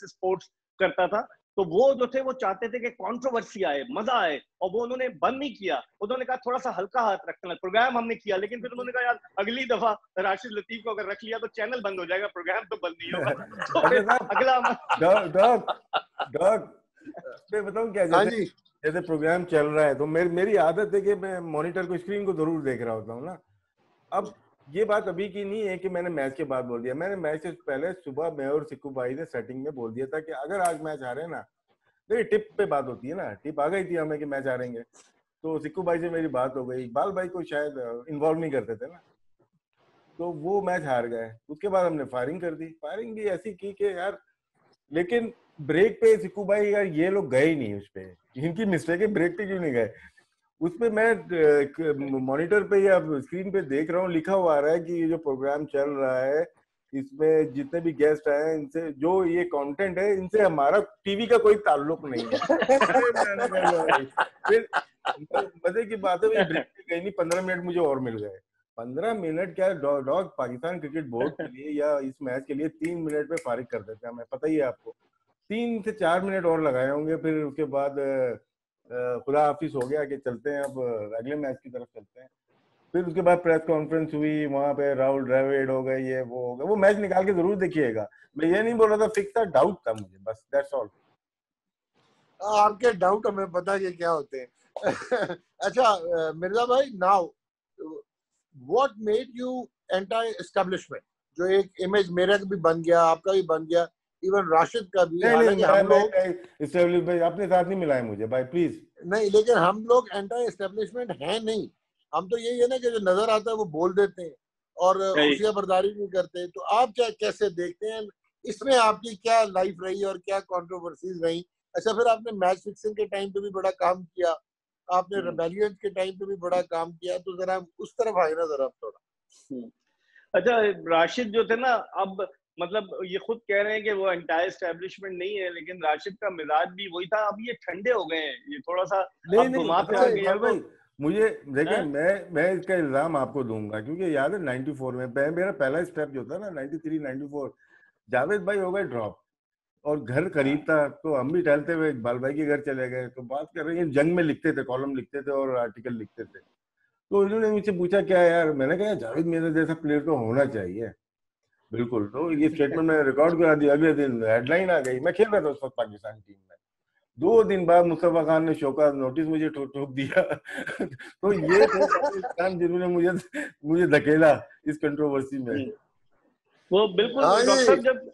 स्पोर्ट्स करता था, तो वो जो थे वो चाहते थे कि कंट्रोवर्सी आए, मजा आए, और वो उन्होंने बंद नहीं किया। उन्होंने कहा थोड़ा सा हल्का हाथ रखना, प्रोग्राम हमने किया, लेकिन फिर उन्होंने कहा यार अगली दफा राशिद लतीफ को अगर रख लिया तो चैनल बंद हो जाएगा, प्रोग्राम तो बंद नहीं होगा। तो
अच्छा
फिर
साहब,
अगला
डॉग डॉग डॉग मैं बताऊं क्या,
हाँ
जैसे
जी
जैसे प्रोग्राम चल रहा है तो मेरी आदत है कि मैं मॉनिटर को, स्क्रीन को जरूर देख रहा होता हूँ ना। अब ये बात अभी की नहीं है कि मैंने मैच के बाद बोल दिया, मैंने मैच से पहले सुबह मैं और सिक्कू भाई ने सेटिंग में बोल दिया था कि अगर आज मैच हारे ना, देखिए टिप पे बात होती है ना, टिप आ गई थी हमें कि मैच हारेंगे, तो सिक्कू भाई से मेरी बात हो गई, इकबाल भाई को शायद इन्वॉल्व नहीं करते थे ना, तो वो मैच हार गए। उसके बाद हमने फायरिंग कर दी, फायरिंग भी ऐसी की कि यार, लेकिन ब्रेक पे सिक्कू भाई यार ये लोग गए ही नहीं उस पे, इनकी मिस्टेक है, ब्रेक पे क्यों नहीं गए। उसपे मैं मॉनिटर पे या स्क्रीन पे देख रहा हूँ, लिखा हुआ आ रहा है कि ये जो प्रोग्राम चल रहा है इसमें जितने भी गेस्ट आए हैं, इनसे जो ये कंटेंट है, इनसे हमारा टीवी का कोई ताल्लुक नहीं है। अरे मैंने कहा लो भाई, फिर मजे की बात है, ब्रेक पे गई नहीं, 15 मिनट मुझे और मिल गए। 15 मिनट क्या डॉग पाकिस्तान क्रिकेट बोर्ड के लिए या इस मैच के लिए 3 मिनट में फारिग कर देते हैं, हमें पता ही है आपको। 3 से 4 मिनट और लगाए होंगे, फिर उसके बाद खुदा हाफिज हो गया कि चलते हैं अब अगले मैच की तरफ चलते हैं। फिर उसके बाद प्रेस कॉन्फ्रेंस हुई, वहां पे राहुल द्रविड़ हो गए, ये वो हो गया। वो मैच निकाल के जरूर देखिएगा, मैं ये नहीं बोल रहा था फिक्स था, डाउट था मुझे, बस दैट्स ऑल।
आपके डाउट हमें पता है क्या होते हैं। अच्छा मिर्जा भाई, now what made you anti establishment? जो एक इमेज मेरा भी बन गया, आपका भी बन गया, इवन राशिद का भी,
नहीं
हालांकि हम लोग
भाई अपने साथ नहीं मिलाए मुझे भाई प्लीज।
नहीं, लेकिन हम लोग एंटी एस्टेब्लिशमेंट हैं नहीं। हम तो यही है ना कि जो नजर आता है वो बोल देते हैं और खुशियां बर्दारी नहीं करते। तो आप क्या कैसे देखते हैं इसमें, आपकी क्या लाइफ रही और क्या कंट्रोवर्सीज रही? अच्छा, फिर आपने मैच फिक्सिंग के टाइम पे भी बड़ा काम किया, आपने रेबेलियन के टाइम पे भी बड़ा काम किया, तो जरा उस तरफ आए ना जरा थोड़ा।
अच्छा, राशिद जो थे ना, अब मतलब ये खुद कह रहे हैं कि वो एंटायर एस्टेब्लिशमेंट नहीं है, लेकिन राशिद का मिजाज भी वही था। अब ये ठंडे हो गए हैं, ये थोड़ा सा
नहीं
अब
नहीं,
घुमा
अच्छा
फिरा के
इकबाल भाई, मुझे देखिए,
हैं?
मैं इसका इल्जाम आपको दूंगा, क्योंकि याद है 94 में मेरा पहला स्टेप जो था ना, 93 94, जावेद भाई हो गए ड्रॉप और घर करीब था, तो हम भी टहलते हुए इकबाल भाई के घर चले गए, तो बात कर रहे हैं, जंग में लिखते थे, कॉलम लिखते थे और आर्टिकल लिखते थे। तो इन्होंने मुझसे पूछा क्या यार, मैंने कहा जावेद मेरे जैसा प्लेयर तो होना चाहिए बिल्कुल। तो ये स्टेटमेंट मैंने रिकॉर्ड करा दिया, अगले दिन हेडलाइन आ गई। मैं खेल रहा था उस वक्त पाकिस्तान टीम में, 2 दिन बाद मुस्तफा खान ने शो का नोटिस मुझे ठोक दिया। तो ये थे पाकिस्तान जिन्होंने मुझे धकेला इस कंट्रोवर्सी में।
वो बिल्कुल
हाँ
डॉक्टर
जी,
साहब, जब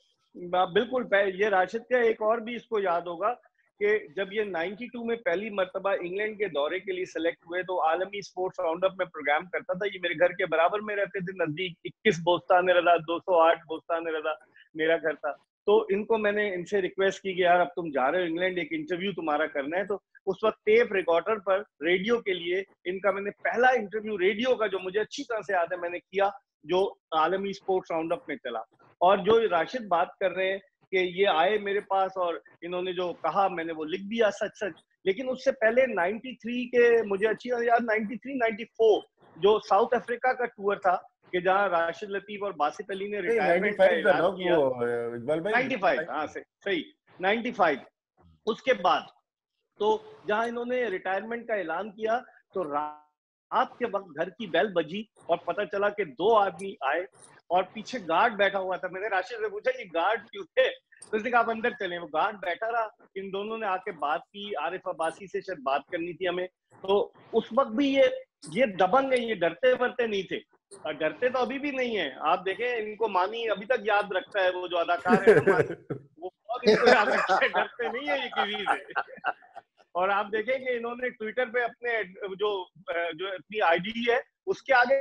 बिल्कुल ये राशिद का एक और भी इसको याद होगा कि जब ये 92 में पहली मर्तबा इंग्लैंड के दौरे के लिए सिलेक्ट हुए, तो आलमी स्पोर्ट्स राउंड अप में प्रोग्राम करता था। ये मेरे घर के बराबर में रहते थे, नजदीक 21 बोस्तान रजा, 208 बोस्तान रजा मेरा घर था। तो इनको मैंने इनसे रिक्वेस्ट की कि यार अब तुम जा रहे हो इंग्लैंड, एक इंटरव्यू तुम्हारा करना है। तो उस वक्त टेप रिकॉर्डर पर रेडियो के लिए इनका मैंने पहला इंटरव्यू रेडियो का, जो मुझे अच्छी तरह से याद है, मैंने किया, जो आलमी स्पोर्ट्स राउंड अप में चला। और जो राशिद बात कर रहे हैं कि ये आए मेरे पास और इन्होंने जो कहा मैंने वो लिख दिया सच सच। लेकिन उससे पहले 93 के मुझे अच्छी याद 93 94 जो साउथ अफ्रीका का टूर था कि जहां राशिद लतीफ और बासित अली ने रिटायरमेंट का
95 का
ऐलान किया।
वो इकबाल भाई
95 हाँ सही 95। उसके बाद तो जहां इन्होंने रिटायरमेंट का ऐलान किया तो रात के वक्त घर की बेल बजी और पता चला कि 2 आदमी आए और पीछे गार्ड बैठा हुआ था। मैंने राशिद से पूछा ये गार्ड क्यों है, तो उसने कहा आप अंदर चले। वो गार्ड बैठा रहा, इन दोनों ने आके बात की, आरिफ अब्बासी से शायद बात करनी थी हमें। तो उस वक्त भी ये दबंग है, ये डरते वरते नहीं थे और डरते तो अभी भी नहीं है। आप देखें इनको मानी अभी तक याद रखता है, वो जो अदाकार है ना मानी, वो बहुत इनको याद रखता है, डरते नहीं है ये किसी से। और आप देखें कि इन्होंने ट्विटर पे अपने जो अपनी आईडी है उसके आगे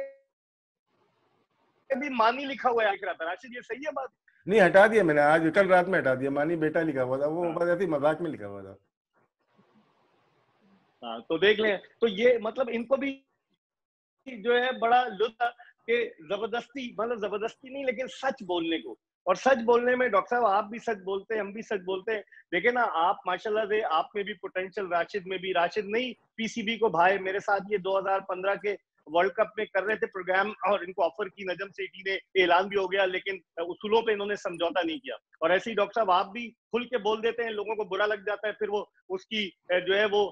भी मानी लिखा हुआ है, लिख रहा था। राशिद ये सही है बात?
नहीं हटा दिया मैंने, आज कल रात में हटा दिया, मानी बेटा लिखा हुआ था, वो बात ऐसी मजाक में लिखा हुआ था।
हाँ तो देख लें, तो ये मतलब इनको भी जो है बड़ा लुत्फ कि जबरदस्ती, मतलब जबरदस्ती नहीं लेकिन सच बोलने को, और सच बोलने में डॉक्टर साहब आप भी सच बोलते हैं, हम भी सच बोलते हैं। देखे ना आप माशाल्लाह से, आप में भी पोटेंशियल, राशिद में भी, राशिद नहीं पीसीबी को भाई मेरे साथ ये 2015 के वर्ल्ड कप में कर रहे थे प्रोग्राम और इनको ऑफर की नजम सेठी ने, ऐलान भी हो गया लेकिन उसूलों पे इन्होंने समझौता नहीं किया। और ऐसे ही डॉक्टर साहब आप भी खुल के बोल देते हैं, लोगों को बुरा लग जाता है, फिर वो उसकी जो है वो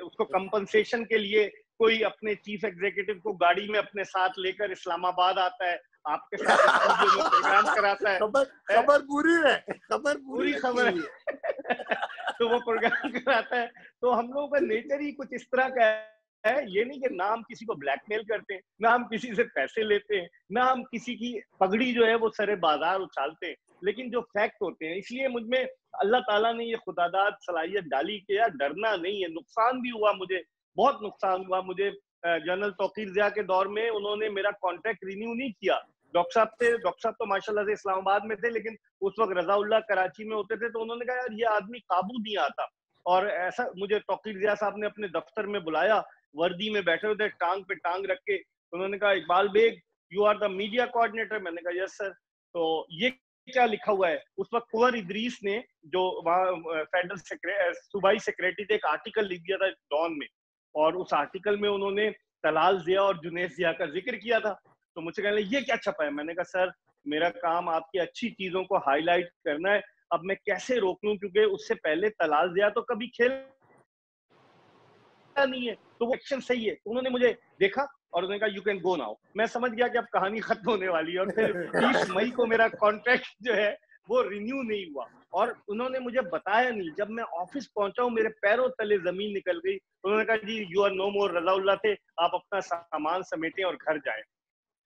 उसको कंपनसेशन के लिए कोई अपने चीफ एग्जीक्यूटिव को गाड़ी में अपने साथ लेकर इस्लामाबाद आता है, आपके साथ स्टूडियो में प्रोग्राम कराता है।
खबर पूरी है, खबर
पूरी खबर है। तो वो प्रोग्राम कराता है। तो हम लोगों का नेचर ही कुछ इस तरह का है, ये नहीं कि ना हम किसी को ब्लैकमेल करते हैं, ना हम किसी से पैसे लेते हैं, ना हम किसी की पगड़ी जो है वो सरे बाजार उछालते हैं, लेकिन जो फैक्ट होते हैं। इसलिए मुझ में अल्लाह ताला ने ये खुदादाद सलाहियत डाली कि यार डरना नहीं है। नुकसान भी हुआ मुझे, बहुत नुकसान हुआ मुझे। जनरल तौकीर ज़िया के दौर में उन्होंने मेरा कॉन्ट्रैक्ट रिन्यू नहीं किया डॉक्टर साहब से। डॉक्टर साहब तो माशाल्लाह से इस्लामाबाद में थे, लेकिन उस वक्त रजाउल्लाह कराची में होते थे। तो उन्होंने कहा यार ये आदमी काबू नहीं आता, और ऐसा मुझे तौकीर ज़िया साहब ने अपने दफ्तर में बुलाया, वर्दी में बैठे हुए थे, टांग पे टांग रख के। उन्होंने कहा Iqbal Baig you are the media coordinator. मैंने कहा यस सर। तो ये क्या लिखा हुआ है? उस वक्त कुंवर इदरीस ने, जो वहाँ फेडरल सूबाई सेक्रेटरी थे, एक आर्टिकल लिख दिया था डॉन में, और उस आर्टिकल में उन्होंने तलाल ज़िया और जुनैद ज़िया का जिक्र किया था। तो मुझसे कहने लगे ये क्या छपा है? मैंने कहा सर मेरा काम आपकी अच्छी चीजों को हाईलाइट करना है, अब मैं कैसे रोक लूं, क्योंकि उससे पहले तलाल ज़िया तो कभी खेल नहीं है, तो वो एक्शन सही है। तो उन्होंने मुझे देखा और उन्होंने कहा यू कैन गो नाउ। मैं समझ गया कि अब कहानी खत्म होने वाली है। और फिर 30 मई को मेरा कॉन्ट्रैक्ट जो है वो रिन्यू नहीं हुआ, और उन्होंने मुझे बताया नहीं। जब मैं ऑफिस पहुंचा हूं मेरे पैरों तले जमीन निकल गई। उन्होंने कहा जी यू आर नो मोर रजाउल्लाह थे, आप अपना सामान समेटें और घर जाएं।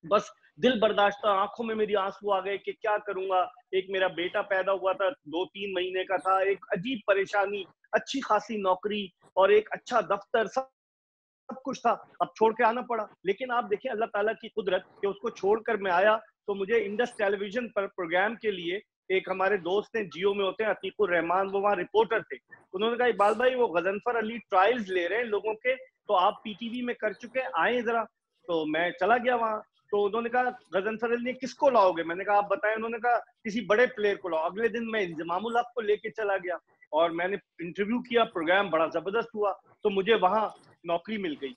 बस दिल बर्दाश्त, आंखों में मेरी आंसू आ गए कि क्या करूंगा। एक मेरा बेटा पैदा हुआ था, 2-3 महीने का था, एक अजीब परेशानी, अच्छी खासी नौकरी और एक अच्छा दफ्तर, सब कुछ था, अब छोड़ के आना पड़ा। लेकिन आप देखें अल्लाह ताला की कुदरत कि उसको छोड़कर मैं आया। तो मुझे इंडस टेलीविजन पर प्रोग्राम के लिए एक हमारे दोस्त हैं, जियो में होते हैं, अतीकुर रहमान, वो वहाँ रिपोर्टर थे। उन्होंने कहा इकबाल भाई वो गजनफर अली ट्रायल्स ले रहे हैं लोगों के, तो आप पीटीवी में कर चुके हैं, आए जरा। तो मैं चला गया वहाँ। तो उन्होंने कहा गजनफर अली किसको लाओगे? मैंने कहा आप बताएं। उन्होंने कहा किसी बड़े प्लेयर को लाओ। अगले दिन मैं इंजमामुल हक को लेके चला गया और मैंने इंटरव्यू किया, प्रोग्राम बड़ा जबरदस्त हुआ, तो मुझे वहां नौकरी मिल गई।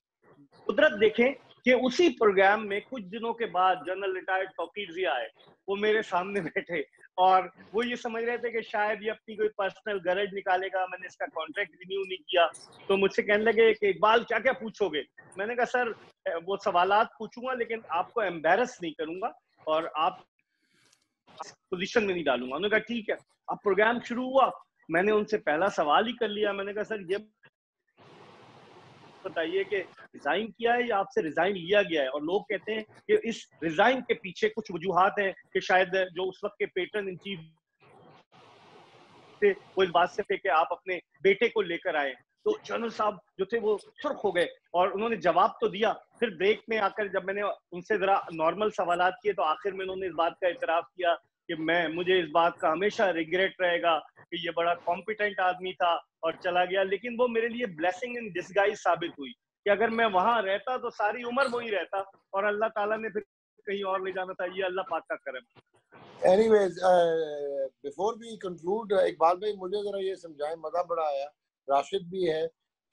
कुदरत देखें कि उसी प्रोग्राम में कुछ दिनों के बाद जनरल रिटायर्ड तौकीर ज़िया आए, वो मेरे सामने बैठे और वो ये समझ रहे थे कि शायद ये अपनी कोई पर्सनल गरज निकालेगा, मैंने इसका कॉन्ट्रैक्ट रिन्यू नहीं किया। तो मुझसे कहने लगे कि इकबाल क्या क्या पूछोगे? मैंने कहा सर वो सवालात पूछूंगा लेकिन आपको एम्बैरस नहीं करूंगा और आप पोजीशन में नहीं डालूंगा। उन्होंने कहा ठीक है। अब प्रोग्राम शुरू हुआ, मैंने उनसे पहला सवाल ही कर लिया। मैंने कहा सर ये बताइए कि रिजाइन किया है या आपसे रिजाइन लिया गया है? और लोग कहते हैं कि इस रिजाइन के पीछे कुछ वजूहात हैं कि शायद जो उस वक्त के पेट्रन इन चीफ थे वो इस बात से थे कि आप अपने बेटे को लेकर आए। तो जनरल साहब जो थे वो सुर्ख हो गए और उन्होंने जवाब तो दिया। फिर ब्रेक में आकर जब मैंने उनसे जरा नॉर्मल सवालात किए तो आखिर में उन्होंने इस बात का इतराफ किया कि मुझे इस बात का हमेशा रिग्रेट रहेगा कि ये बड़ा कॉम्पिटेंट आदमी था और चला गया। लेकिन वो मेरे लिए ब्लेसिंग इन डिस्गाइज साबित हुई कि अगर मैं वहां रहता तो सारी उम्र वही रहता और अल्लाह ताला ने फिर कहीं और ले जाना था। ये अल्लाह पाक का करम।
Anyways, before we conclude, Iqbal भाई मुझे जरा ये समझाएं, मजा बड़ा आया, राशिद भी है,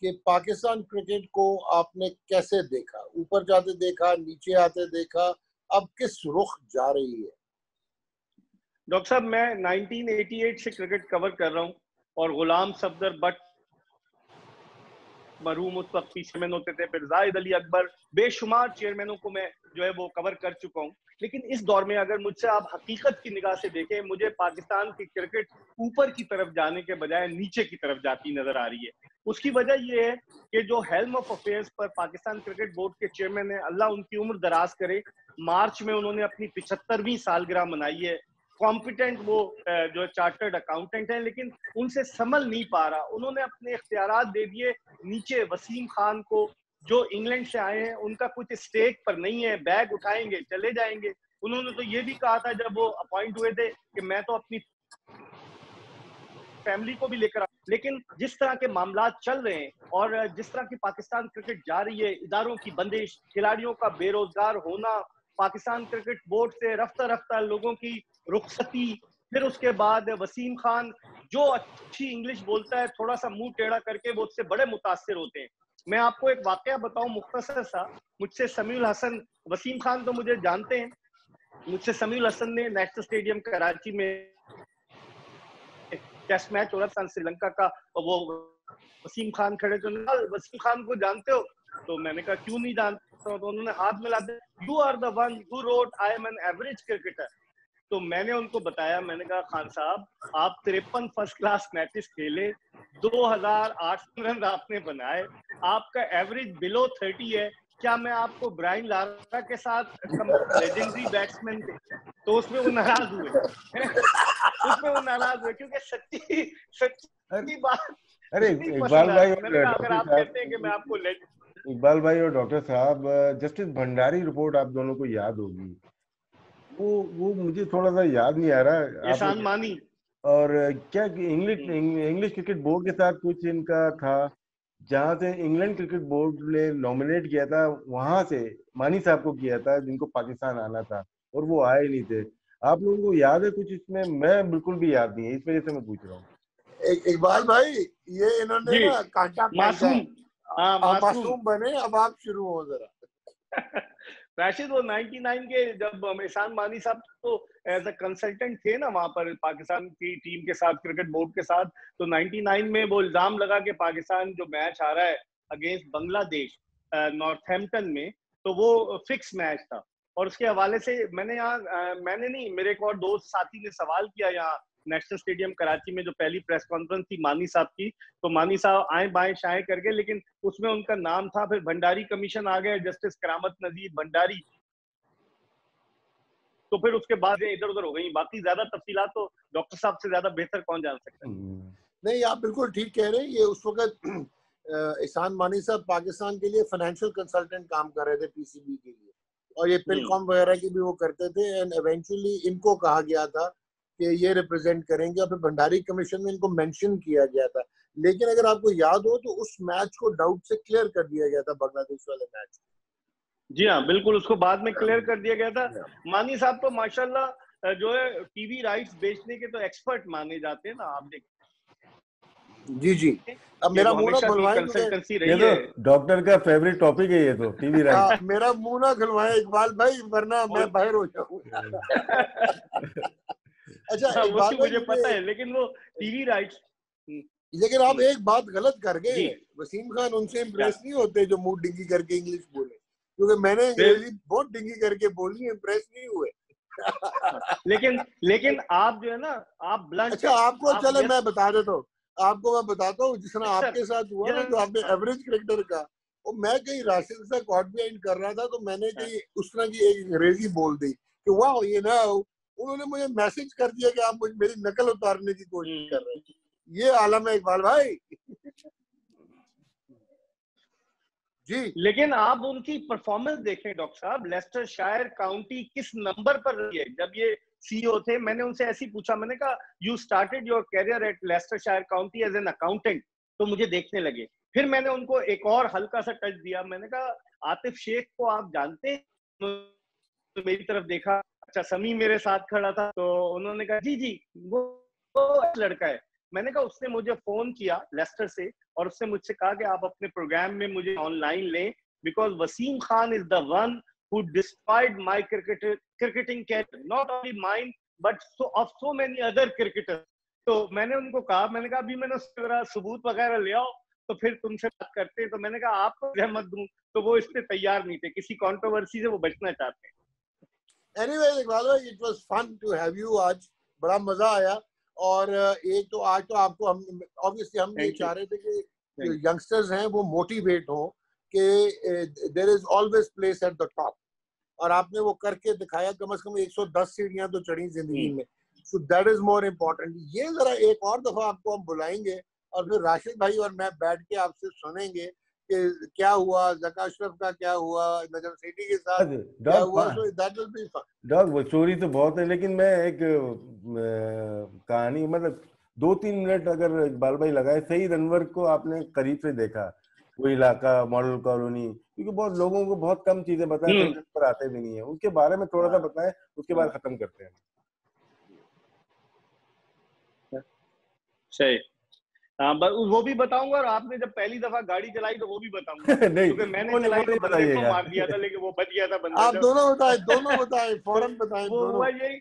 कि पाकिस्तान क्रिकेट को आपने कैसे देखा, ऊपर जाते देखा, नीचे आते देखा, अब किस रुख जा रही है?
डॉक्टर साहब, मैं 1988 से क्रिकेट कवर कर रहा हूँ और गुलाम सफदर बट मरहूम उस वक्त चेयरमैन होते थे, फिर जाहिद अली अकबर, बेशुमार चेयरमैनों को मैं जो है वो कवर कर चुका हूँ। लेकिन इस दौर में अगर मुझसे आप हकीकत की निगाह से देखें, मुझे पाकिस्तान की क्रिकेट ऊपर की तरफ जाने के बजाय नीचे की तरफ जाती नजर आ रही है। उसकी वजह ये है कि जो हेल्म ऑफ अफेयर्स पर पाकिस्तान क्रिकेट बोर्ड के चेयरमैन है, अल्लाह उनकी उम्र दराज करे, मार्च में उन्होंने अपनी 75वीं सालगिरह मनाई है। कॉम्पिटेंट वो जो चार्टर्ड अकाउंटेंट है, लेकिन उनसे संभल नहीं पा रहा। उन्होंने अपने इख्तियारात दे दिए नीचे वसीम खान को, जो इंग्लैंड से आए हैं, उनका कुछ स्टेक पर नहीं है, बैग उठाएंगे चले जाएंगे। उन्होंने तो ये भी कहा था जब वो अपॉइंट हुए थे कि मैं तो अपनी फैमिली को भी लेकर, लेकिन जिस तरह के मामला चल रहे हैं और जिस तरह की पाकिस्तान क्रिकेट जा रही है, इदारों की बंदिश, खिलाड़ियों का बेरोजगार होना, पाकिस्तान क्रिकेट बोर्ड से रफ्ता रफ्ता लोगों की रुखसती, फिर उसके बाद वसीम खान जो अच्छी इंग्लिश बोलता है, थोड़ा सा मुंह टेढ़ा करके वो उससे बड़े मुतासिर होते हैं। मैं आपको एक वाकया बताऊं मुख्तसर सा, मुझसे समीउल हसन, वसीम खान तो मुझे जानते हैं, मुझसे समीउल हसन ने नेशनल स्टेडियम कराची में टेस्ट मैच हो रहा था श्रीलंका का, और वो वसीम खान खड़े, तो वसीम खान को जानते हो? तो मैंने कहा क्यों नहीं जानता, तो उन्होंने हाथ मिला दिया, you are the one who wrote I am an average cricketer. तो मैंने उनको बताया, मैंने कहा खान साहब, आप 53 फर्स्ट क्लास मैचेस खेले, 2800 रन आपने बनाए, आपका एवरेज बिलो 30 है, क्या मैं आपको ब्रायन लारा के साथ लेजेंडरी बैट्समैन थे? तो उसमें वो नाराज हुए उसमें वो नाराज हुए, क्योंकि सच्ची बात
अरे
इतनी
इकबाल
पसंद आ
भाई
रही।
और
मैंने कहा अगर
डॉक्टर
आप
साहब,
कहते हैं कि मैं आपको
इकबाल भाई और डॉक्टर साहब, जस्टिस भंडारी रिपोर्ट आप दोनों को याद होगी, वो मुझे थोड़ा सा याद नहीं आ रहा, आपने
एहसान मानी,
और क्या इंग्लिश इंग्लिश क्रिकेट बोर्ड के साथ कुछ इनका था, जहां से इंग्लैंड क्रिकेट बोर्ड ने नॉमिनेट किया था, वहां से मानी साहब को किया था जिनको पाकिस्तान आना था, और वो आए नहीं थे। आप लोगों को याद है कुछ इसमें? मैं बिल्कुल भी याद नहीं है, इस वजह से मैं पूछ रहा हूँ।
इकबाल भाई, ये इन्होंने
जी
ना कांटा फेंका
मासूम,
है,
हाँ
आप
मासूम
मासूम बने, अब आप शुरू हो जरा।
राशिद, वो 99 के जब एहसान मानी साहब तो एज अ कंसल्टेंट थे ना वहां पर पाकिस्तान की टीम के साथ, क्रिकेट बोर्ड के साथ, तो 99 में वो इल्जाम लगा कि पाकिस्तान जो मैच आ रहा है अगेंस्ट बांग्लादेश नॉर्थहैम्पटन में, तो वो फिक्स मैच था। और उसके हवाले से मैंने यहाँ मैंने नहीं, मेरे एक और दोस्त साथी ने सवाल किया यहाँ नेशनल स्टेडियम कराची में, जो पहली प्रेस कॉन्फ्रेंस थी मानी साहब की, तो मानी साहब आए बाएं शाएं करके, लेकिन उसमें उनका नाम था, फिर भंडारी कमीशन आ गया, जस्टिस करामत नजीर भंडारी, तो फिर उसके बाद इधर उधर हो गई। बाकी ज्यादा तफसीलात तो डॉक्टर साहब से ज्यादा बेहतर कौन जान सकता है।
नहीं, आप बिल्कुल ठीक कह रहे हैं। ये उस वक्त एहसान मानी साहब पाकिस्तान के लिए फाइनेंशियल कंसल्टेंट काम कर रहे थे पीसीबी के लिए, और ये पिलकॉम वगैरह की भी वो करते थे, एंड इवेंचुअली इनको कहा गया था कि ये रिप्रेजेंट करेंगे, और फिर भंडारी कमीशन में इनको मेंशन किया गया था। लेकिन अगर आपको याद हो तो उस मैच को डाउट से क्लियर कर दिया गया था, बांग्लादेश वाले मैच।
जी हाँ, बिल्कुल, उसको बाद में क्लियर कर दिया गया था। मानी साहब तो माशाल्लाह जो है टीवी राइट्स बेचने के तो एक्सपर्ट माने जाते हैं ना, आप देखिए।
जी जी, अब मेरा मुंह ना खुलवाएं,
कंसल्टेंसी
ये
रही
तो
है।
डॉक्टर का फेवरेट टॉपिक है, ये तो टीवी राइट।
मेरा मुंह ना खुलवाएं इकबाल भाई, वरना मैं बाहर हो जाऊंगा। अच्छा
वो
इकबाल भाई,
मुझे पता है, लेकिन वो टीवी राइट्स।
लेकिन आप एक बात गलत कर गए,
जी,
वसीम खान उनसे इम्प्रेस नहीं होते जो मुंह डिंगी करके इंग्लिश बोले, क्योंकि मैंने अंग्रेजी बहुत डिंगी करके बोली, इम्प्रेस नहीं हुए।
लेकिन आप जो है ना, आप ब्लंट
अच्छा,
है,
आपको
आप
चले मैं बता देता हूँ, आपको मैं बताता हूँ, जिस तरह आपके साथ हुआ ना, जो आपने एवरेज क्रिकेटर का, और मैं कहीं राशिद से कॉट बिहाइंड कर रहा था, तो मैंने कहीं उस तरह की एक अंग्रेजी बोल दी कि वाह ये ना, उन्होंने मुझे मैसेज कर दिया कि आप मुझे मेरी नकल उतारने की कोशिश कर रहे हैं। ये आलम है इकबाल भाई। जी,
लेकिन आप उनकी परफॉर्मेंस देखें डॉक्टर साहब, लेस्टर शायर काउंटी किस नंबर पर रही है जब ये सीईओ थे। मैंने उनसे ऐसे ही पूछा, मैंने कहा you started your career at Leicestershire county as an accountant, तो मुझे देखने लगे। फिर मैंने उनको एक और हल्का सा टच दिया, मैंने कहा आतिफ शेख को आप जानते हैं? तो मेरी तरफ देखा, अच्छा समी मेरे साथ खड़ा था, तो उन्होंने कहा जी जी, वो वो लड़का है। मैंने कहा उसने मुझे फोन किया लेस्टर से और उसने मुझसे कहा कि आप अपने प्रोग्राम में मुझे ऑनलाइन लें, because Wasim Khan is the one who destroyed my cricketing career, not only mine but of so many other cricketers. तो मैंने उनको कहा, मैंने कहा अभी मैंने उसका सबूत वगैरह ले आओ तो फिर तुमसे बात करते हैं। तो मैंने कहा आपको रहमत दूं, तो वो इस पे तैयार नहीं थे, किसी कंट्रोवर्सी से वो बचना चाहते हैं।
Anyway, इकबाल भाई, it was fun to have you आज, बड़ा मजा आया। और एक तो आज तो आपको हम ऑब्वियसली हम ये चाह रहे थे कि जो यंगस्टर्स हैं वो मोटिवेट हो कि there is always place at the top, और आपने वो करके दिखाया। कम से कम 110 सीढ़ियां तो चढ़ी जिंदगी में, so that is more important. ये जरा एक और दफा आपको हम बुलाएंगे और फिर राशिद भाई और मैं बैठ के आपसे सुनेंगे कि क्या हुआ, ज़का अशरफ का क्या हुआ, नजम सेठी के साथ क्या हुआ। So that will be fun.
डॉग वो स्टोरी तो बहुत है, लेकिन मैं एक कहानी मतलब 2-3 मिनट अगर इकबाल भाई लगाए। सईद अनवर को आपने करीब से देखा, वो इलाका, मॉडल कॉलोनी, क्योंकि बहुत लोगों को बहुत कम चीजें बताएं, सईद अनवर आते भी नहीं है, उसके बारे में थोड़ा सा बताएं, उसके बाद खत्म करते हैं।
सही, हाँ, वो भी बताऊंगा, और आपने जब पहली दफा गाड़ी चलाई तो वो भी बताऊंगा।
नहीं,
क्योंकि मैंने चलाई तो बंदे को मार दिया था, लेकिन वो बच गया था बंदा।
आप दोनों बताएं, फौरन बताएं।
वो हुआ यही,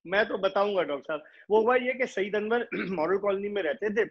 मैं तो बताऊंगा डॉक्टर साहब। वो हुआ ये कि सईद अनवर मॉडल कॉलोनी में रहते थे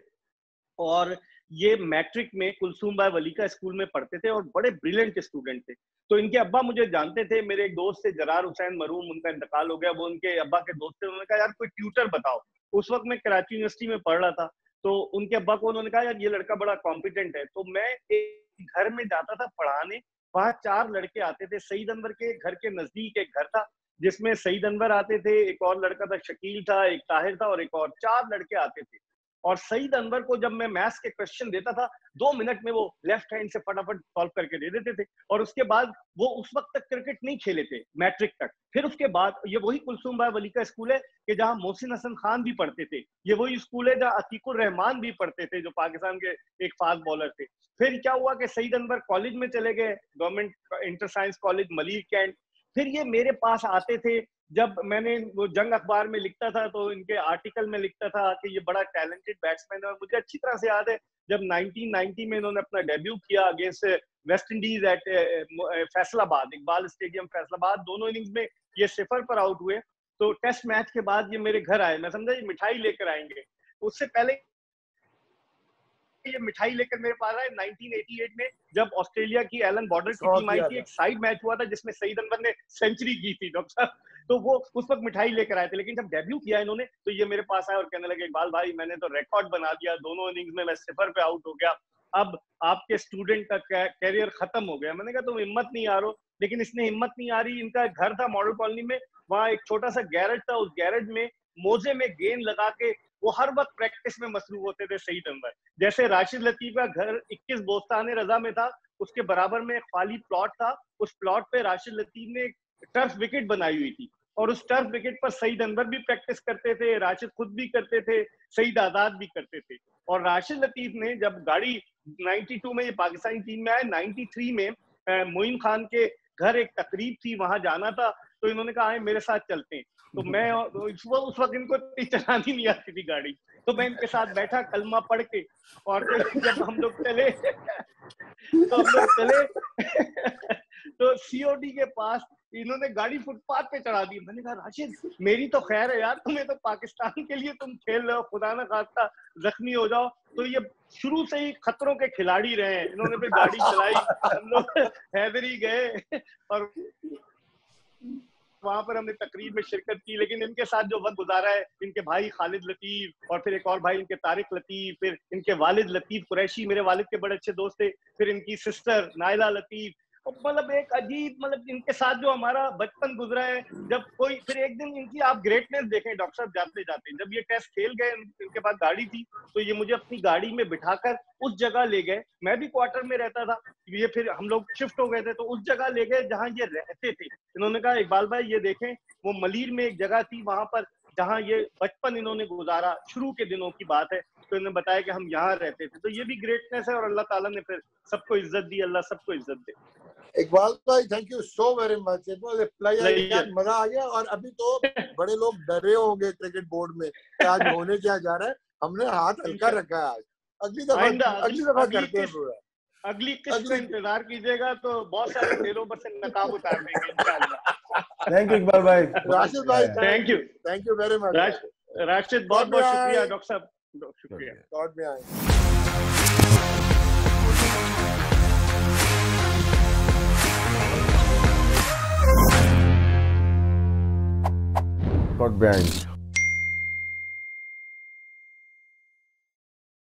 और ये मैट्रिक में कुलसूम बाई वलीका स्कूल में पढ़ते थे और बड़े ब्रिलियंट स्टूडेंट थे। तो इनके अब्बा मुझे जानते थे, मेरे एक दोस्त थे जरार हुसैन मरूम, उनका इंतकाल हो गया, वो उनके अब्बा के दोस्त थे। उन्होंने कहा यार कोई ट्यूटर बताओ। उस वक्त मैं कराची यूनिवर्सिटी में पढ़ रहा था, तो उनके अब्बा को उन्होंने कहा यार ये लड़का बड़ा कॉम्पिटेंट है। तो मैं एक घर में जाता था पढ़ाने, वहां 4 लड़के आते थे। सईद अनवर के घर के नजदीक एक घर था जिसमें सईद अनवर आते थे, एक और लड़का था शकील था, एक ताहिर था और एक और, 4 लड़के आते थे। और सईद अनवर को जब मैं मैथ्स के क्वेश्चन देता था 2 मिनट में वो लेफ्ट हैंड से फटाफट सॉल्व करके दे देते थे। और उसके बाद वो उस वक्त तक क्रिकेट नहीं खेले थे, मैट्रिक तक। फिर उसके बाद ये वही कुलसूम बाई वलीका स्कूल है कि जहां मोहसिन हसन खान भी पढ़ते थे, ये वही स्कूल है जहां अतीकुर रहमान भी पढ़ते थे जो पाकिस्तान के एक फास्ट बॉलर थे। फिर क्या हुआ कि सईद अनवर कॉलेज में चले गए, government inter science college Malir cantt. फिर ये मेरे पास आते थे, जब मैंने वो जंग अखबार में लिखता था तो इनके आर्टिकल में लिखता था कि ये बड़ा टैलेंटेड बैट्समैन है। और मुझे अच्छी तरह से याद है जब 1990 में इन्होंने अपना डेब्यू किया against West Indies at Faisalabad, Iqbal stadium Faisalabad, दोनों इनिंग्स में ये 0 पर आउट हुए। तो टेस्ट मैच के बाद ये मेरे घर आए, मैं समझा ये मिठाई लेकर आएंगे। उससे पहले ये मिठाई लेकर मेरे पास आए 1988 में, जब ऑस्ट्रेलिया की एलन बॉर्डर की टीम आई थी। एक साइड मैच हुआ था जिसमें सईद अनवर ने सेंचुरी की थी डॉक्टर साहब, तो वो उस वक्त मिठाई लेकर आए थे। लेकिन जब डेब्यू किया इन्होंने तो ये मेरे पास आए और कहने लगे इकबाल भाई मैंने तो रिकॉर्ड बना दिया, दोनों इनिंग्स में मैं 0 पे आउट हो गया, अब आपके स्टूडेंट का कैरियर खत्म हो गया। मैंने कहा तुम हिम्मत नहीं आ रहा, लेकिन इसने हिम्मत नहीं आ रही। इनका घर था मॉडल कॉलोनी में, वहां एक छोटा सा गैरेज था, उस गैरेज में मोजे में गेंद लगा के वो हर वक्त प्रैक्टिस में मसरूफ होते थे सईद अनवर। जैसे राशिद लतीफ का घर 21 बोस्तान रजा में था, उसके बराबर में खाली प्लॉट था, उस प्लॉट पे राशिद लतीफ ने टर्फ विकेट बनाई हुई थी और उस टर्फ विकेट पर सईद अनवर भी प्रैक्टिस करते थे, राशिद खुद भी करते थे, सईद आजाद भी करते थे। और राशिद लतीफ ने जब गाड़ी 92 में ये पाकिस्तानी टीम में आए, 93 में मोइन खान के घर एक तकरीब थी, वहां जाना था, तो इन्होंने कहा मेरे साथ चलते हैं। तो मैं उस वक्त इनको चलानी नहीं आती थी गाड़ी, तो मैं इनके साथ बैठा कलमा पढ़ के, और फिर जब हम लोग चले तो सीओडी के पास इन्होंने गाड़ी फुटपाथ पे चढ़ा दी। मैंने कहा राशिद मेरी तो खैर है यार, तुम्हें तो पाकिस्तान के लिए तुम खेल रहे हो, खुदा ना खास्ता जख्मी हो जाओ। तो ये शुरू से ही खतरों के खिलाड़ी रहे हैं। इन्होंने फिर गाड़ी चलाई, हम लोग हैदरी गए और वहां पर हमने तकरीब में शिरकत की। लेकिन इनके साथ जो वक्त गुजारा है, इनके भाई खालिद लतीफ और फिर एक और भाई इनके तारिक लतीफ, फिर इनके वालिद लतीफ कुरैशी मेरे वालिद के बड़े अच्छे दोस्त थे, फिर इनकी सिस्टर नाइला लतीफ, मतलब एक अजीब, मतलब इनके साथ जो हमारा बचपन गुजरा है। जब कोई फिर एक दिन इनकी आप ग्रेटनेस देखें डॉक्टर साहब, जाते जाते जब ये टेस्ट खेल गए, इनके पास गाड़ी थी, तो ये मुझे अपनी गाड़ी में बिठाकर उस जगह ले गए। मैं भी क्वार्टर में रहता था, ये फिर हम लोग शिफ्ट हो गए थे, तो उस जगह ले गए जहाँ ये रहते थे। इन्होंने कहा इकबाल भाई ये देखें, वो मलीर में एक जगह थी वहां पर जहाँ ये बचपन इन्होंने गुजारा, शुरू के दिनों की बात है। तो इन्होंने बताया कि हम यहाँ रहते थे। तो ये भी ग्रेटनेस है और अल्लाह ताला ने फिर सबको इज्जत दी, अल्लाह सबको इज्जत दे।
इकबाल भाई thank you so very much, it was a pleasure,
Pleasure.
मजा आ गया। और अभी तो बड़े लोग डरे होंगे क्रिकेट बोर्ड में कि आज होने क्या जा रहा है, हमने हाथ हल्का रखा है आज। अगली दफा करते हैं पूरा।
अगली किस्त का इंतजार कीजिएगा, तो बहुत सारे खेलों पर से नकाब उतार देंगे इंशाल्लाह।
थैंक यू इकबाल भाई,
राशिद भाई
thank you
very much.
Rashid बहुत बहुत शुक्रिया डॉक्टर साहब, शुक्रिया।
लौट में आए।
Got behind.